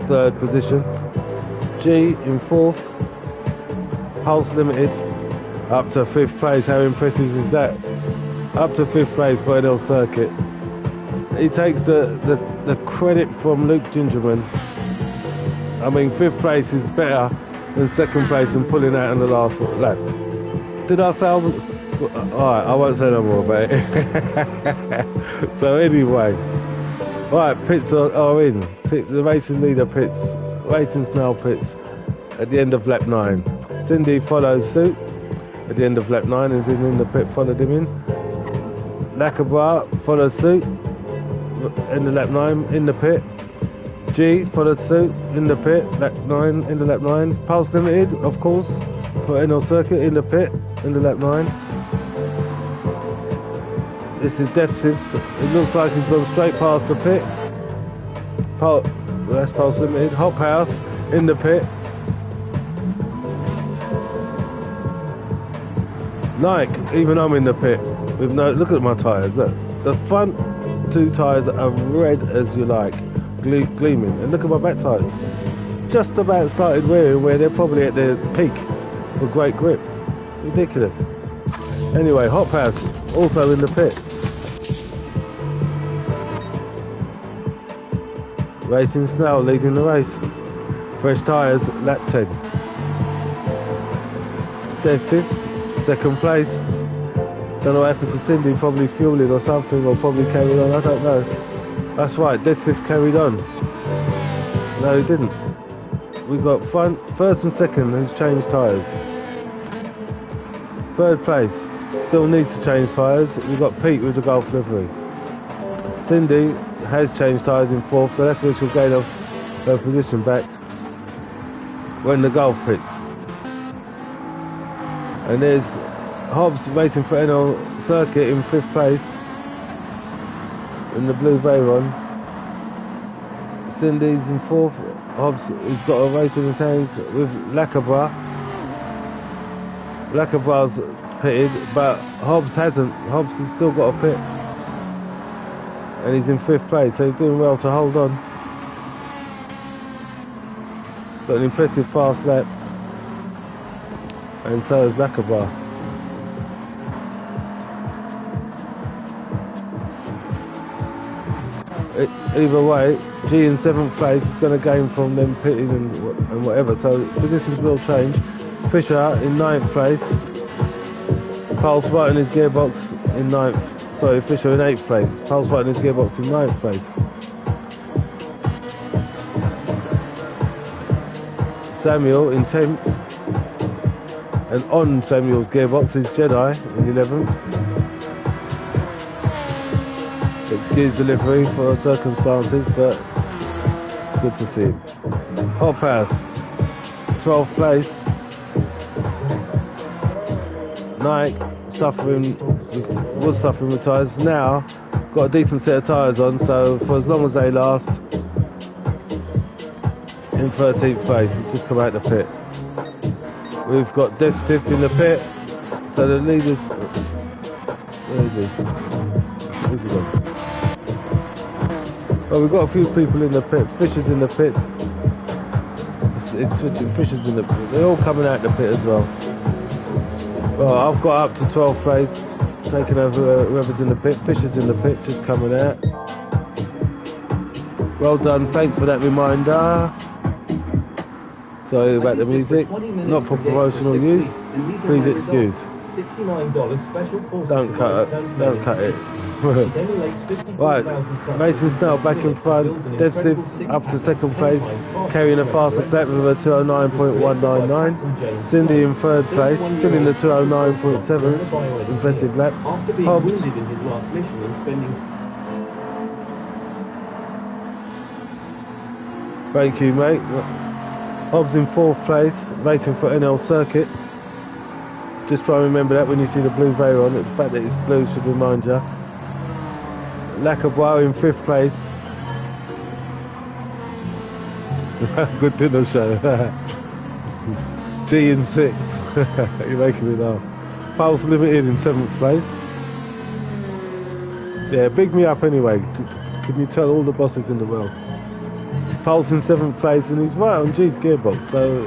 3rd position. G in 4th. Pulse Limited up to 5th place. How impressive is that? Up to 5th place for n-lcircuit. He takes the credit from Luke Gingerman. I mean, 5th place is better than 2nd place and pulling out in the last lap. Did I say? Alright, I won't say no more about it. So anyway, alright, pits are in. The racing leader pits, Racing Snell pits at the end of lap 9. Cindy follows suit at the end of lap 9 and is in the pit, followed him in. Lacabra follows suit in the lap 9 in the pit. G followed suit in the pit, lap 9 in the lap 9. Pulse Limited, of course, for n-lcircuit in the pit in the lap 9. This is Defsivs. It looks like he's gone straight past the pit. That's Pulse Limited. Hop House in the pit. Nike, even I'm in the pit. With no, look at my tyres. Look, the front 2 tyres are red as you like, gleaming. And look at my back tyres. Just about started wearing where they're probably at their peak for great grip. Ridiculous. Anyway, Hop House also in the pit. Racing Snell leading the race. Fresh tyres, lap 10. They're 5th, 2nd place. Don't know what happened to Cindy, probably fueling or something, or probably carried on, I don't know. That's right, Deadstiff carried on. No, he didn't. We've got 1st and 2nd who's changed tyres. 3rd place, still needs to change tyres. We've got Pete with the Golf livery. Cindy has changed tyres in 4th, so that's where she'll gain her position back when the Golf pits. And there's Hobbs racing for n-lcircuit in 5th place in the blue Veyron. Cindy's in 4th. Hobbs has got a race in his hands with Lacabra. Lacabra's pitted, but Hobbs hasn't. Hobbs has still got a pit. And he's in 5th place, so he's doing well to hold on. Got an impressive fast lap. And so is Lacabra. Either way, G in 7th place is going to gain from them pitting and whatever, so positions will change. Fisher in 9th place. Pulse right in his gearbox in 9th. Sorry, Fisher in 8th place. Pulse right in his gearbox in 9th place. Samuel in 10th. And on Samuel's gearbox is Jedi in 11th. Excuse delivery for circumstances, but good to see him. Hot Pass, 12th place. Nike was suffering with tyres. Now got a decent set of tyres on, so for as long as they last, in 13th place. He's just come out the pit. We've got Deathstiff in the pit, so the leaders. Where is he? Where's he gone? Well, we've got a few people in the pit. Fisher's in the pit. It's switching. Fisher's in the pit. They're all coming out the pit as well. Well, I've got up to 12th place, taking over whoever's in the pit. Fisher's in the pit, just coming out. Well done. Thanks for that reminder. Sorry about the music. Not for promotional use. Please excuse. $69 special forces. Don't cut it. Don't cut it. Right, Mason Snell back in front. Dev Siv up to second place, carrying a fastest lap with a 209.199. Cindy in third place, still in the 209.7. Impressive lap. After being Hobbs. wounded in his last mission and spending Thank you, mate. Hobbs in fourth place, racing for n-lcircuit. Just try and remember that when you see the blue veil on it. The fact that it's blue should remind you. Lackabout in fifth place. Good dinner show. G in sixth. You're making me laugh. Pulse Limited in seventh place. Yeah, big me up anyway. Can you tell all the bosses in the world? Pulse in seventh place, and he's right on G's gearbox. So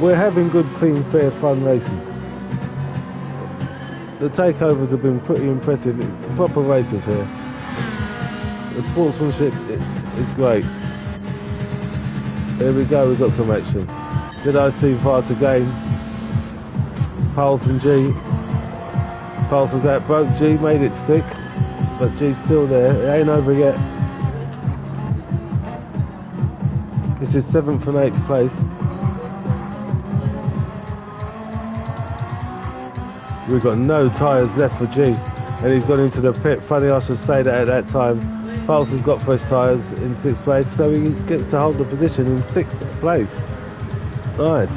we're having good, clean, fair, fun racing. The takeovers have been pretty impressive. Proper races here. The sportsmanship is great. Here we go, we've got some action. Jedi team far to gain. Pulse and G. Pulse was out, broke G, made it stick. But G's still there, it ain't over yet. This is 7th and 8th place. We've got no tyres left for G, and he's gone into the pit. Funny I should say that at that time. Pulse has got fresh tyres in 6th place, so he gets to hold the position in 6th place. Nice.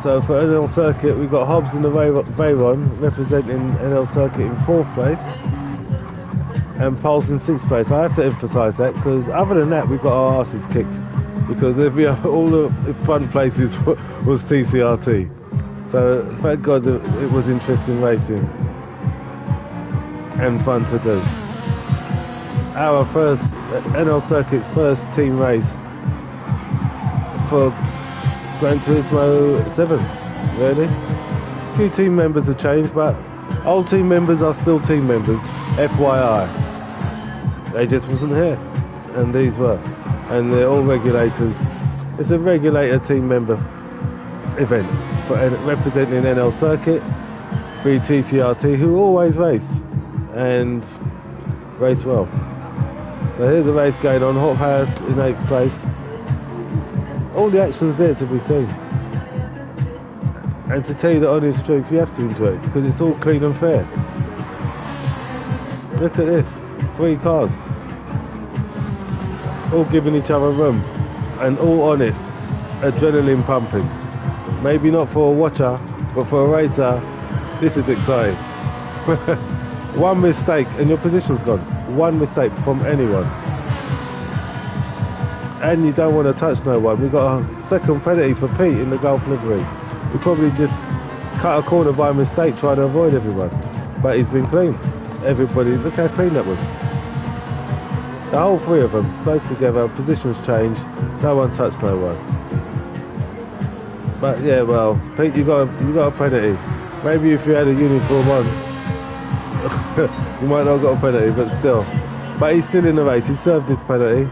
So for n-lcircuit, we've got Hobbs in the Veyron representing n-lcircuit in 4th place, and Pulse in 6th place. I have to emphasise that, because other than that, we've got our asses kicked, because all the front places was TCRT. So thank God it was interesting racing and fun to do. Our first, n-lcircuit's first team race for Gran Turismo 7, really. A few team members have changed, but old team members are still team members, FYI. They just wasn't here, and these were. And they're all regulators. It's a regulator team member event for representing n-lcircuit, TCRT, who always race and race well. So here's a race going on. Hot House in 8th place. All the action's there to be seen. And to tell you the honest truth, you have to enjoy it because it's all clean and fair. Look at this, 3 cars, all giving each other room and all on it, adrenaline pumping. Maybe not for a watcher, but for a racer, this is exciting. One mistake and your position's gone. One mistake from anyone. And you don't want to touch no one. We've got a second penalty for Pete in the Gulf livery. We probably just cut a corner by mistake, trying to avoid everyone. But he's been clean. Everybody, look how clean that was. The whole 3 of them, close together, positions changed, no one touched no one. But yeah, well, Pete, you got a penalty. Maybe if you had a uniform on, you might not have got a penalty, but still. But he's still in the race. He served his penalty.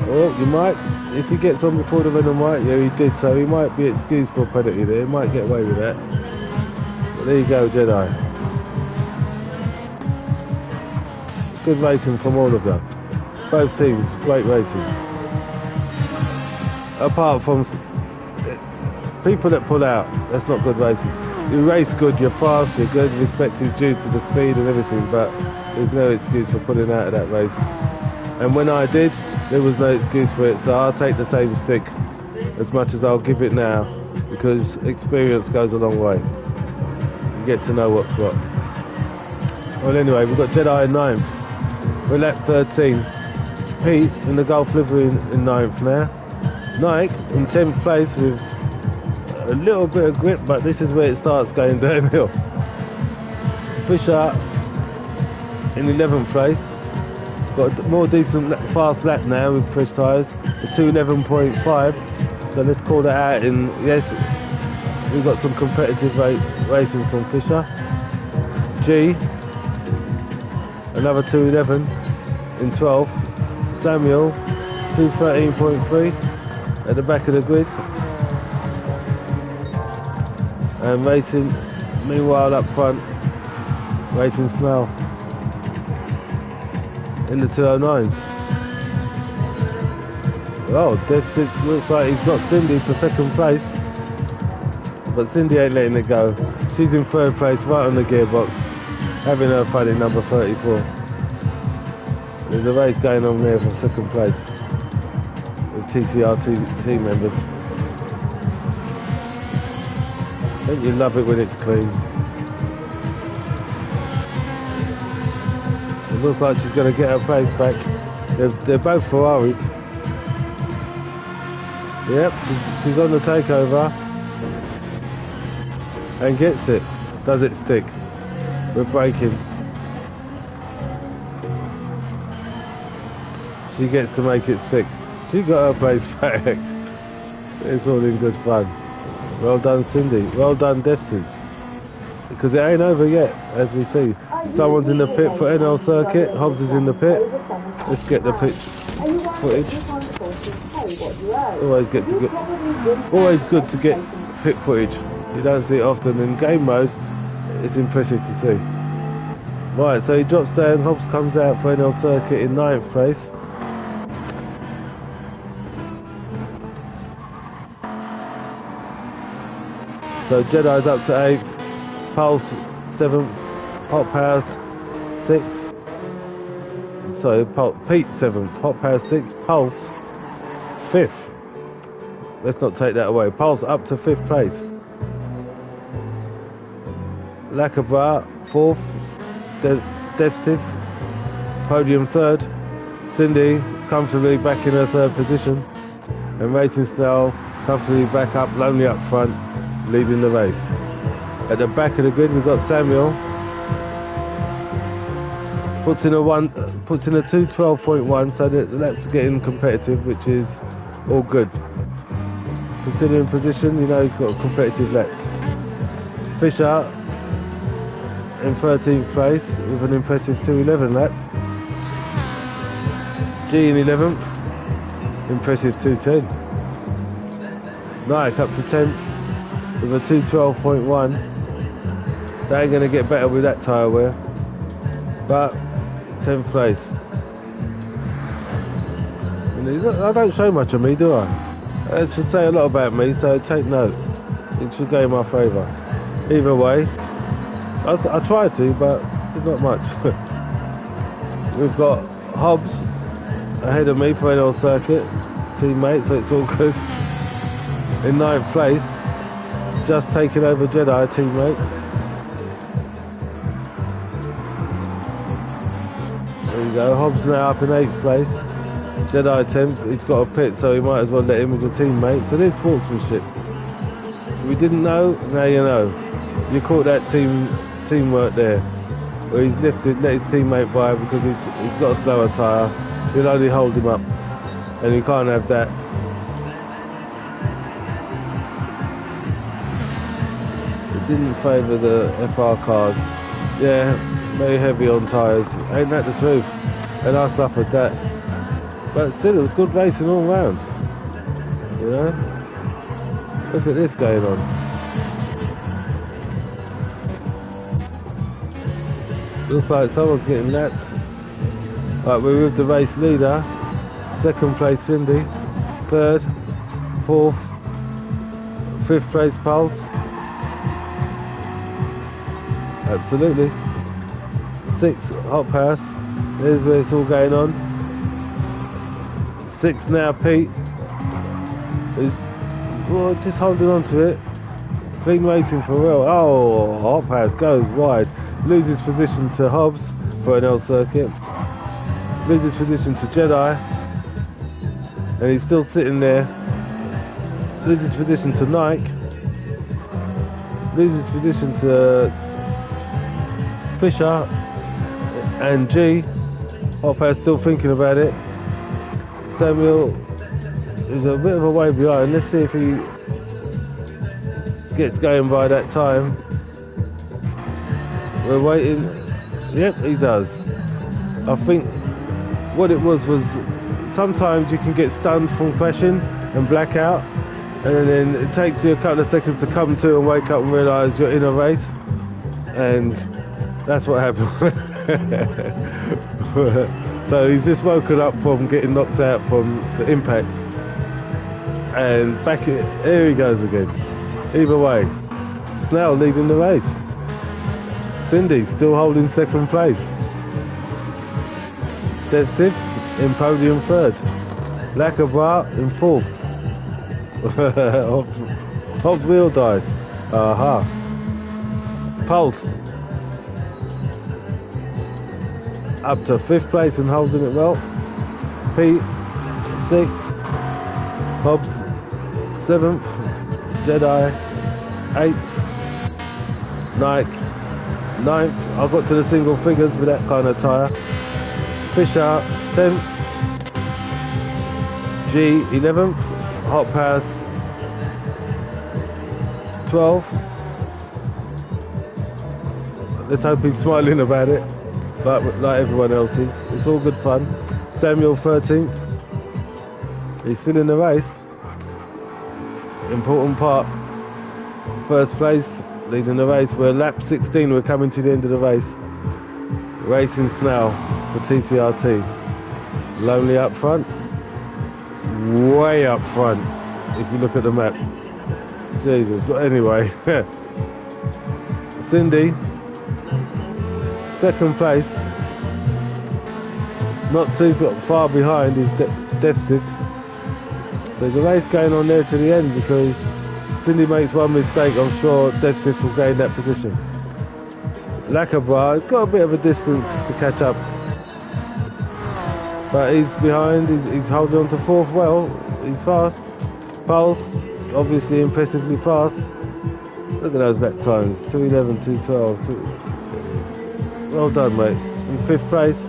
Well, you might, if he gets on before the Venom White, yeah, he did. So he might be excused for a penalty there. He might get away with that. But there you go, Jedi. Good racing from all of them. Both teams, great races. Apart from people that pull out, that's not good racing. You race good, you're fast, you're good, respect is due to the speed and everything, but there's no excuse for pulling out of that race. And when I did, there was no excuse for it, so I'll take the same stick as much as I'll give it now, because experience goes a long way. You get to know what's what. Well, anyway, we've got Jedi in 9th. We're lap 13. Pete in the Gulf livery in 9th now. Nike in 10th place with a little bit of grip, but this is where it starts going downhill. Fisher in 11th place. Got a more decent fast lap now with fresh tyres, the 2:11.5. So let's call that out in, yes, we've got some competitive racing from Fisher. G, another 2:11 in 12th. Samuel, 2:13.3 at the back of the grid. And racing, meanwhile up front, Racing Snell in the 209s. Oh, Dev Six looks like he's got Cindy for second place, but Cindy ain't letting it go. She's in third place, right on the gearbox, having her fun in number 34. There's a race going on there for second place with TCRT team members. Don't you love it when it's clean? It looks like she's going to get her place back. They're both Ferraris. Yep, she's on the takeover and gets it. Does it stick? We're braking. She gets to make it stick. She got her place back. It's all in good fun. Well done, Cindy. Well done, Defsuits. Because it ain't over yet, as we see. Someone's in the pit for n-lcircuit. Hobbs is in the pit. Let's get the pit footage. Always good to get pit footage. You don't see it often in game mode. It's impressive to see. Right, so he drops down. Hobbs comes out for n-lcircuit in 9th place. So Jedi's up to 8th, Pulse 7th, Hot Powers 6th, sorry, Pete 7th, Hot Powers 6th, Pulse 5th. Let's not take that away. Pulse up to 5th place. Lacabra 4th, Devstiv, podium 3rd, Cindy comfortably back in her 3rd position, and Racing Snell comfortably back up, lonely up front, leading the race. At the back of the grid we've got Samuel, puts in a 2:12.1, so that's getting competitive, which is all good. Continuing position, you know he's got competitive laps. Fisher in 13th place with an impressive 2:11 lap. G in 11th, impressive 2:10. Nike up to 10th with a 2:12.1. They ain't going to get better with that tyre wear, but 10th place. I don't show much of me, do I? It should say a lot about me, so take note. It should go in my favour. Either way, I try to, but not much. We've got Hobbs ahead of me for n-lcircuit, teammate, so it's all good. In 9th place, just taking over Jedi, teammate. There you go, Hobbs now up in 8th place. Jedi 10th, he's got a pit, so he might as well let him as a teammate. So there's sportsmanship. We didn't know, now you know. You caught that teamwork there. Where he's lifted, let his teammate by because he's got a slower tyre. He'll only hold him up. And you can't have that. It didn't favour the FR cars. Yeah, very heavy on tyres. Ain't that the truth? And I suffered that. But still, it was good racing all round. You know? Look at this going on. Looks like someone's getting lapped. Right, we're with the race leader. 2nd place Cindy. 3rd, 4th, 5th place Pulse. Absolutely. 6th Hot Pass. There's where it's all going on. 6th now Pete. Who's just holding on to it. Clean racing for real. Oh, Hot Pass goes wide. Loses position to Hobbs for n-lcircuit. Loses position to Jedi. And he's still sitting there. Loses position to Nike. Loses position to Fisher and G. Hopper's still thinking about it. Samuel is a bit of a way behind. Let's see if he gets going by that time. We're waiting. Yep, he does. I think what it was sometimes you can get stunned from crashing and black out, and then it takes you a couple of seconds to come to and wake up and realise you're in a race, and that's what happened. So he's just woken up from getting knocked out from the impact, and here he goes again. Either way, Snell leading the race. Cindy still holding second place. Destiv in podium third. Lacabra in fourth. Hobbs wheel died. Aha. Pulse up to fifth place and holding it well. Pete sixth. Hobbs seventh. Jedi eighth. Nike ninth. I got to the single figures with that kind of tyre. Fisher 10th. G 11th. Hot Pass 12th. Let's hope he's smiling about it, like everyone else is. It's all good fun. Samuel 13th. He's still in the race. Important part. First place, leading the race. We're lap 16. We're coming to the end of the race. Racing Snell for TCRT. Lonely up front. Way up front, if you look at the map. Jesus, but anyway. Cindy, second place. Not too far behind is Deficit. There's a race going on there to the end because Cindy makes one mistake, I'm sure Deficit will gain that position. Lacabra has got a bit of a distance to catch up, but he's behind, he's holding on to fourth well, he's fast. Pulse, obviously impressively fast. Look at those lap times, 2:11, 2:12. Well done, mate. In fifth place,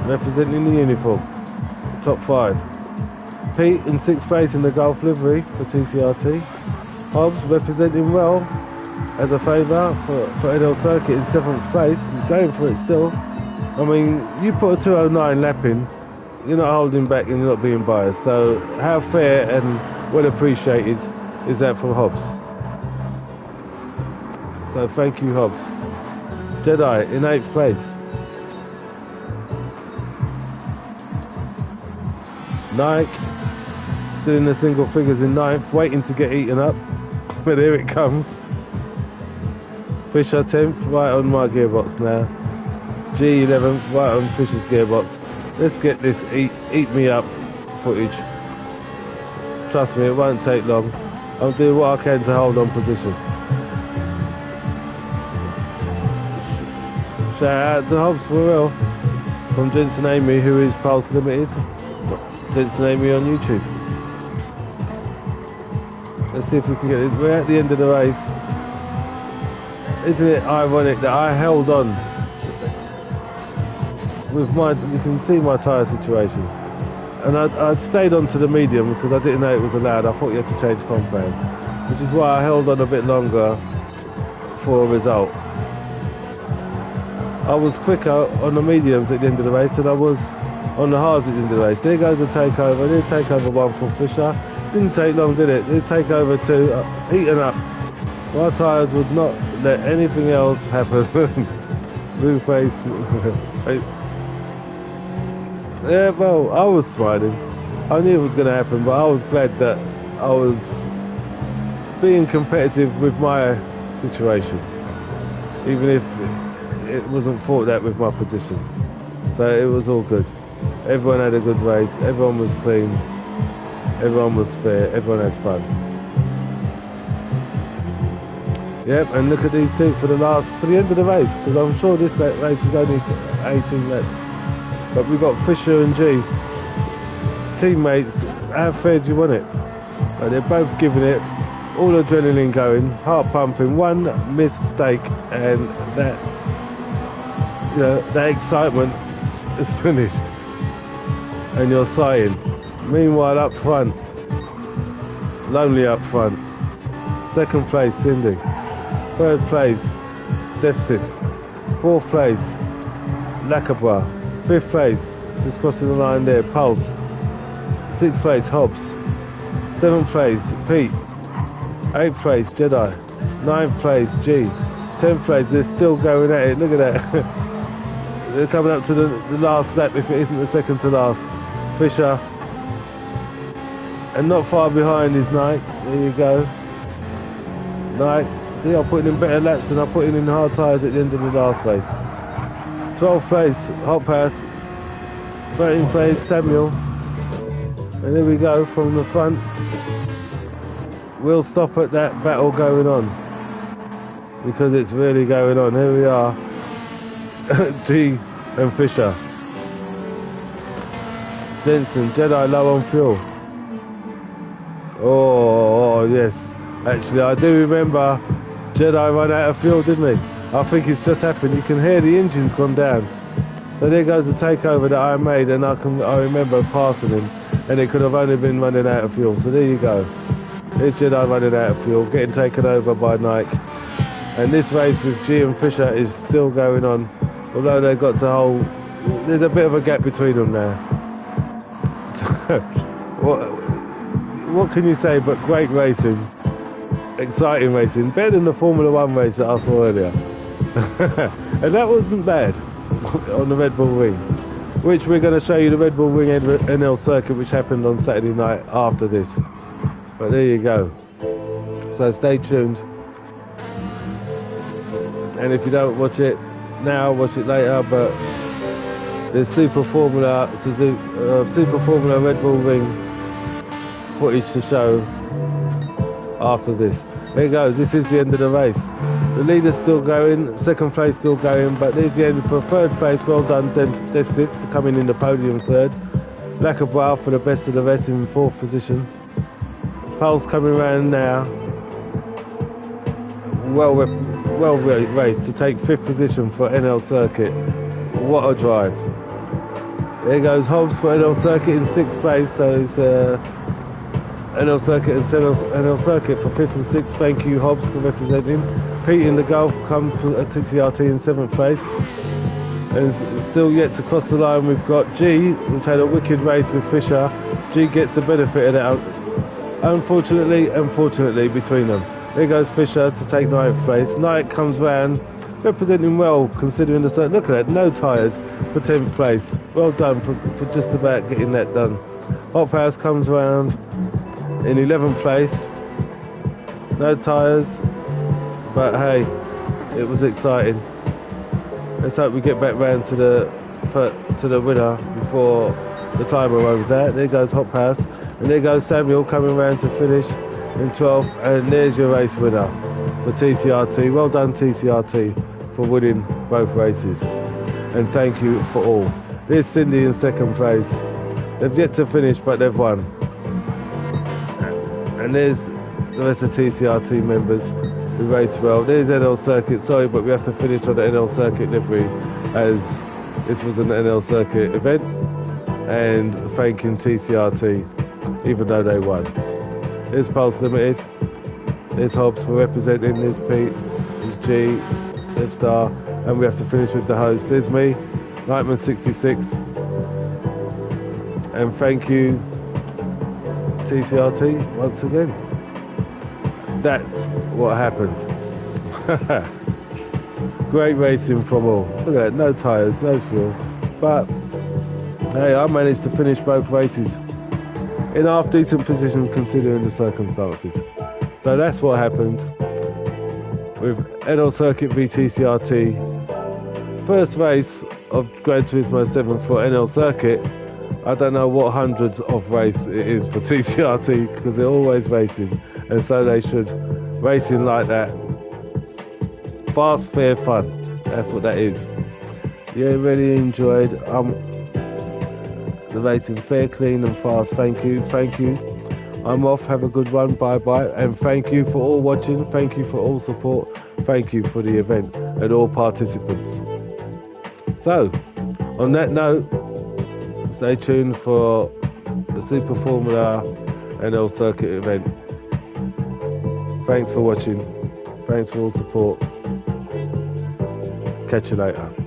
representing the uniform, top five. Pete in sixth place in the Golf livery for TCRT. Hobbs representing well as a favour for n-lcircuit in seventh place. He's going for it still. I mean, you put a 2:09 lap in, you're not holding back and you're not being biased. So how fair and well appreciated is that from Hobbs? So thank you, Hobbs. Jedi in eighth place. Nike still in the single figures in ninth, waiting to get eaten up. But here it comes. Fisher 10th, right on my gearbox now. G 11th, right on Fisher's gearbox. Let's get this eat me up footage. Trust me, it won't take long. I'll do what I can to hold on position. Shout out to Hobbs for real. From Jensen Amy, who is Pulse Limited. Jensen Amy on YouTube. Let's see if we can get it. We're at the end of the race. Isn't it ironic that I held on with you can see my tyre situation, and I'd stayed on to the medium because I didn't know it was allowed. I thought you had to change compound, which is why I held on a bit longer for a result. I was quicker on the mediums at the end of the race than I was on the hards at the end of the race. There goes the takeover. There's takeover one from Fisher. Didn't take long, did it? There's takeover two, eaten up. My tyres would not let anything else happen. Blue face. Yeah, well, I was smiling. I knew it was going to happen, but I was glad that I was being competitive with my situation, even if it wasn't thought that with my position. So it was all good. Everyone had a good race. Everyone was clean. Everyone was fair. Everyone had fun. Yep, and look at these two for the end of the race, because I'm sure this race is only 18 laps. But we've got Fisher and G. Teammates, how fair do you want it? But they're both giving it, all adrenaline going, heart pumping, one mistake, and that you know, that excitement is finished and you're sighing. Meanwhile, up front, lonely up front. Second place, Cindy. Third place, Deficit. Fourth place, Lacabra. Fifth place, just crossing the line there, Pulse. Sixth place, Hobbs. Seventh place, Pete. Eighth place, Jedi. Ninth place, G. 10th place, they're still going at it. Look at that. They're coming up to the last lap, if it isn't the second to last. Fisher. And not far behind is Nike. There you go. Nike. See, I'm putting in better laps and I'm putting in hard tyres at the end of the last race. 12th place, Hot Pass. 13th place, Samuel. And here we go from the front. We'll stop at that battle going on, because it's really going on. Here we are. G and Fisher. Jensen, Jedi low on fuel. Oh, yes. Actually, I do remember Jedi ran out of fuel, didn't he? I think it's just happened. You can hear the engine's gone down. So there goes the takeover that I made, and I remember passing him, and it could have only been running out of fuel. So there you go. Here's Jedi running out of fuel, getting taken over by Nike. And this race with G and Fisher is still going on, although they've got to hold. There's a bit of a gap between them now. What can you say but great racing, exciting racing, better than the Formula 1 race that I saw earlier. And that wasn't bad on the Red Bull Ring, which we're going to show you the Red Bull Ring NL circuit, which happened on Saturday night after this. But there you go. So stay tuned. And if you don't watch it now, watch it later. But there's Super Formula Red Bull Ring footage to show after this. There it goes. This is the end of the race. The leader's still going, second place still going, but there's the end for third place. Well done, Deficit, coming in the podium third. Lacabra for the best of the rest in fourth position. Pulse coming around now. Well raced to take fifth position for NL Circuit. What a drive. There goes Hobbs for NL Circuit in sixth place. So it's NL Circuit and NL Circuit for fifth and sixth. Thank you, Hobbs, for representing. Pete in the Gulf comes for TCRT in seventh place. And still yet to cross the line, we've got G, which had a wicked race with Fisher. G gets the benefit of that. Unfortunately and fortunately between them. There goes Fisher to take ninth place. Knight comes round, representing well considering the circuit. Look at that, no tyres for 10th place. Well done for just about getting that done. Hot House comes round in 11th place. No tyres, but hey, it was exciting. Let's hope we get back round to the winner before the timer runs out. There goes Hot House. And there goes Samuel coming around to finish in 12th, and there's your race winner for TCRT. Well done, TCRT, for winning both races, and thank you for all. There's Cindy in second place. They've yet to finish, but they've won. And there's the rest of TCRT members who raced well. There's NL Circuit. Sorry, but we have to finish on the NL Circuit livery, as this was an NL Circuit event, and thanking TCRT, even though they won. There's Pulse Limited, there's Hobbs for representing, there's Pete, there's G, there's Star, and we have to finish with the host. There's me, Nightman66, and thank you TCRT once again. That's what happened. Great racing from all. Look at that, no tyres, no fuel, but hey, I managed to finish both races in half decent position considering the circumstances. So that's what happened with NL Circuit v TCRT. First race of Gran Turismo 7 for NL Circuit. I don't know what hundreds of race it is for TCRT, because they're always racing, and so they should. Racing like that. Fast, fair, fun. That's what that is. Yeah, really enjoyed the racing, fair, clean and fast. Thank you. I'm off. Have a good one. Bye. And thank you for all watching. Thank you for all support. Thank you for the event and all participants. So, on that note, stay tuned for the Super Formula n-lcircuit event. Thanks for watching. Thanks for all support. Catch you later.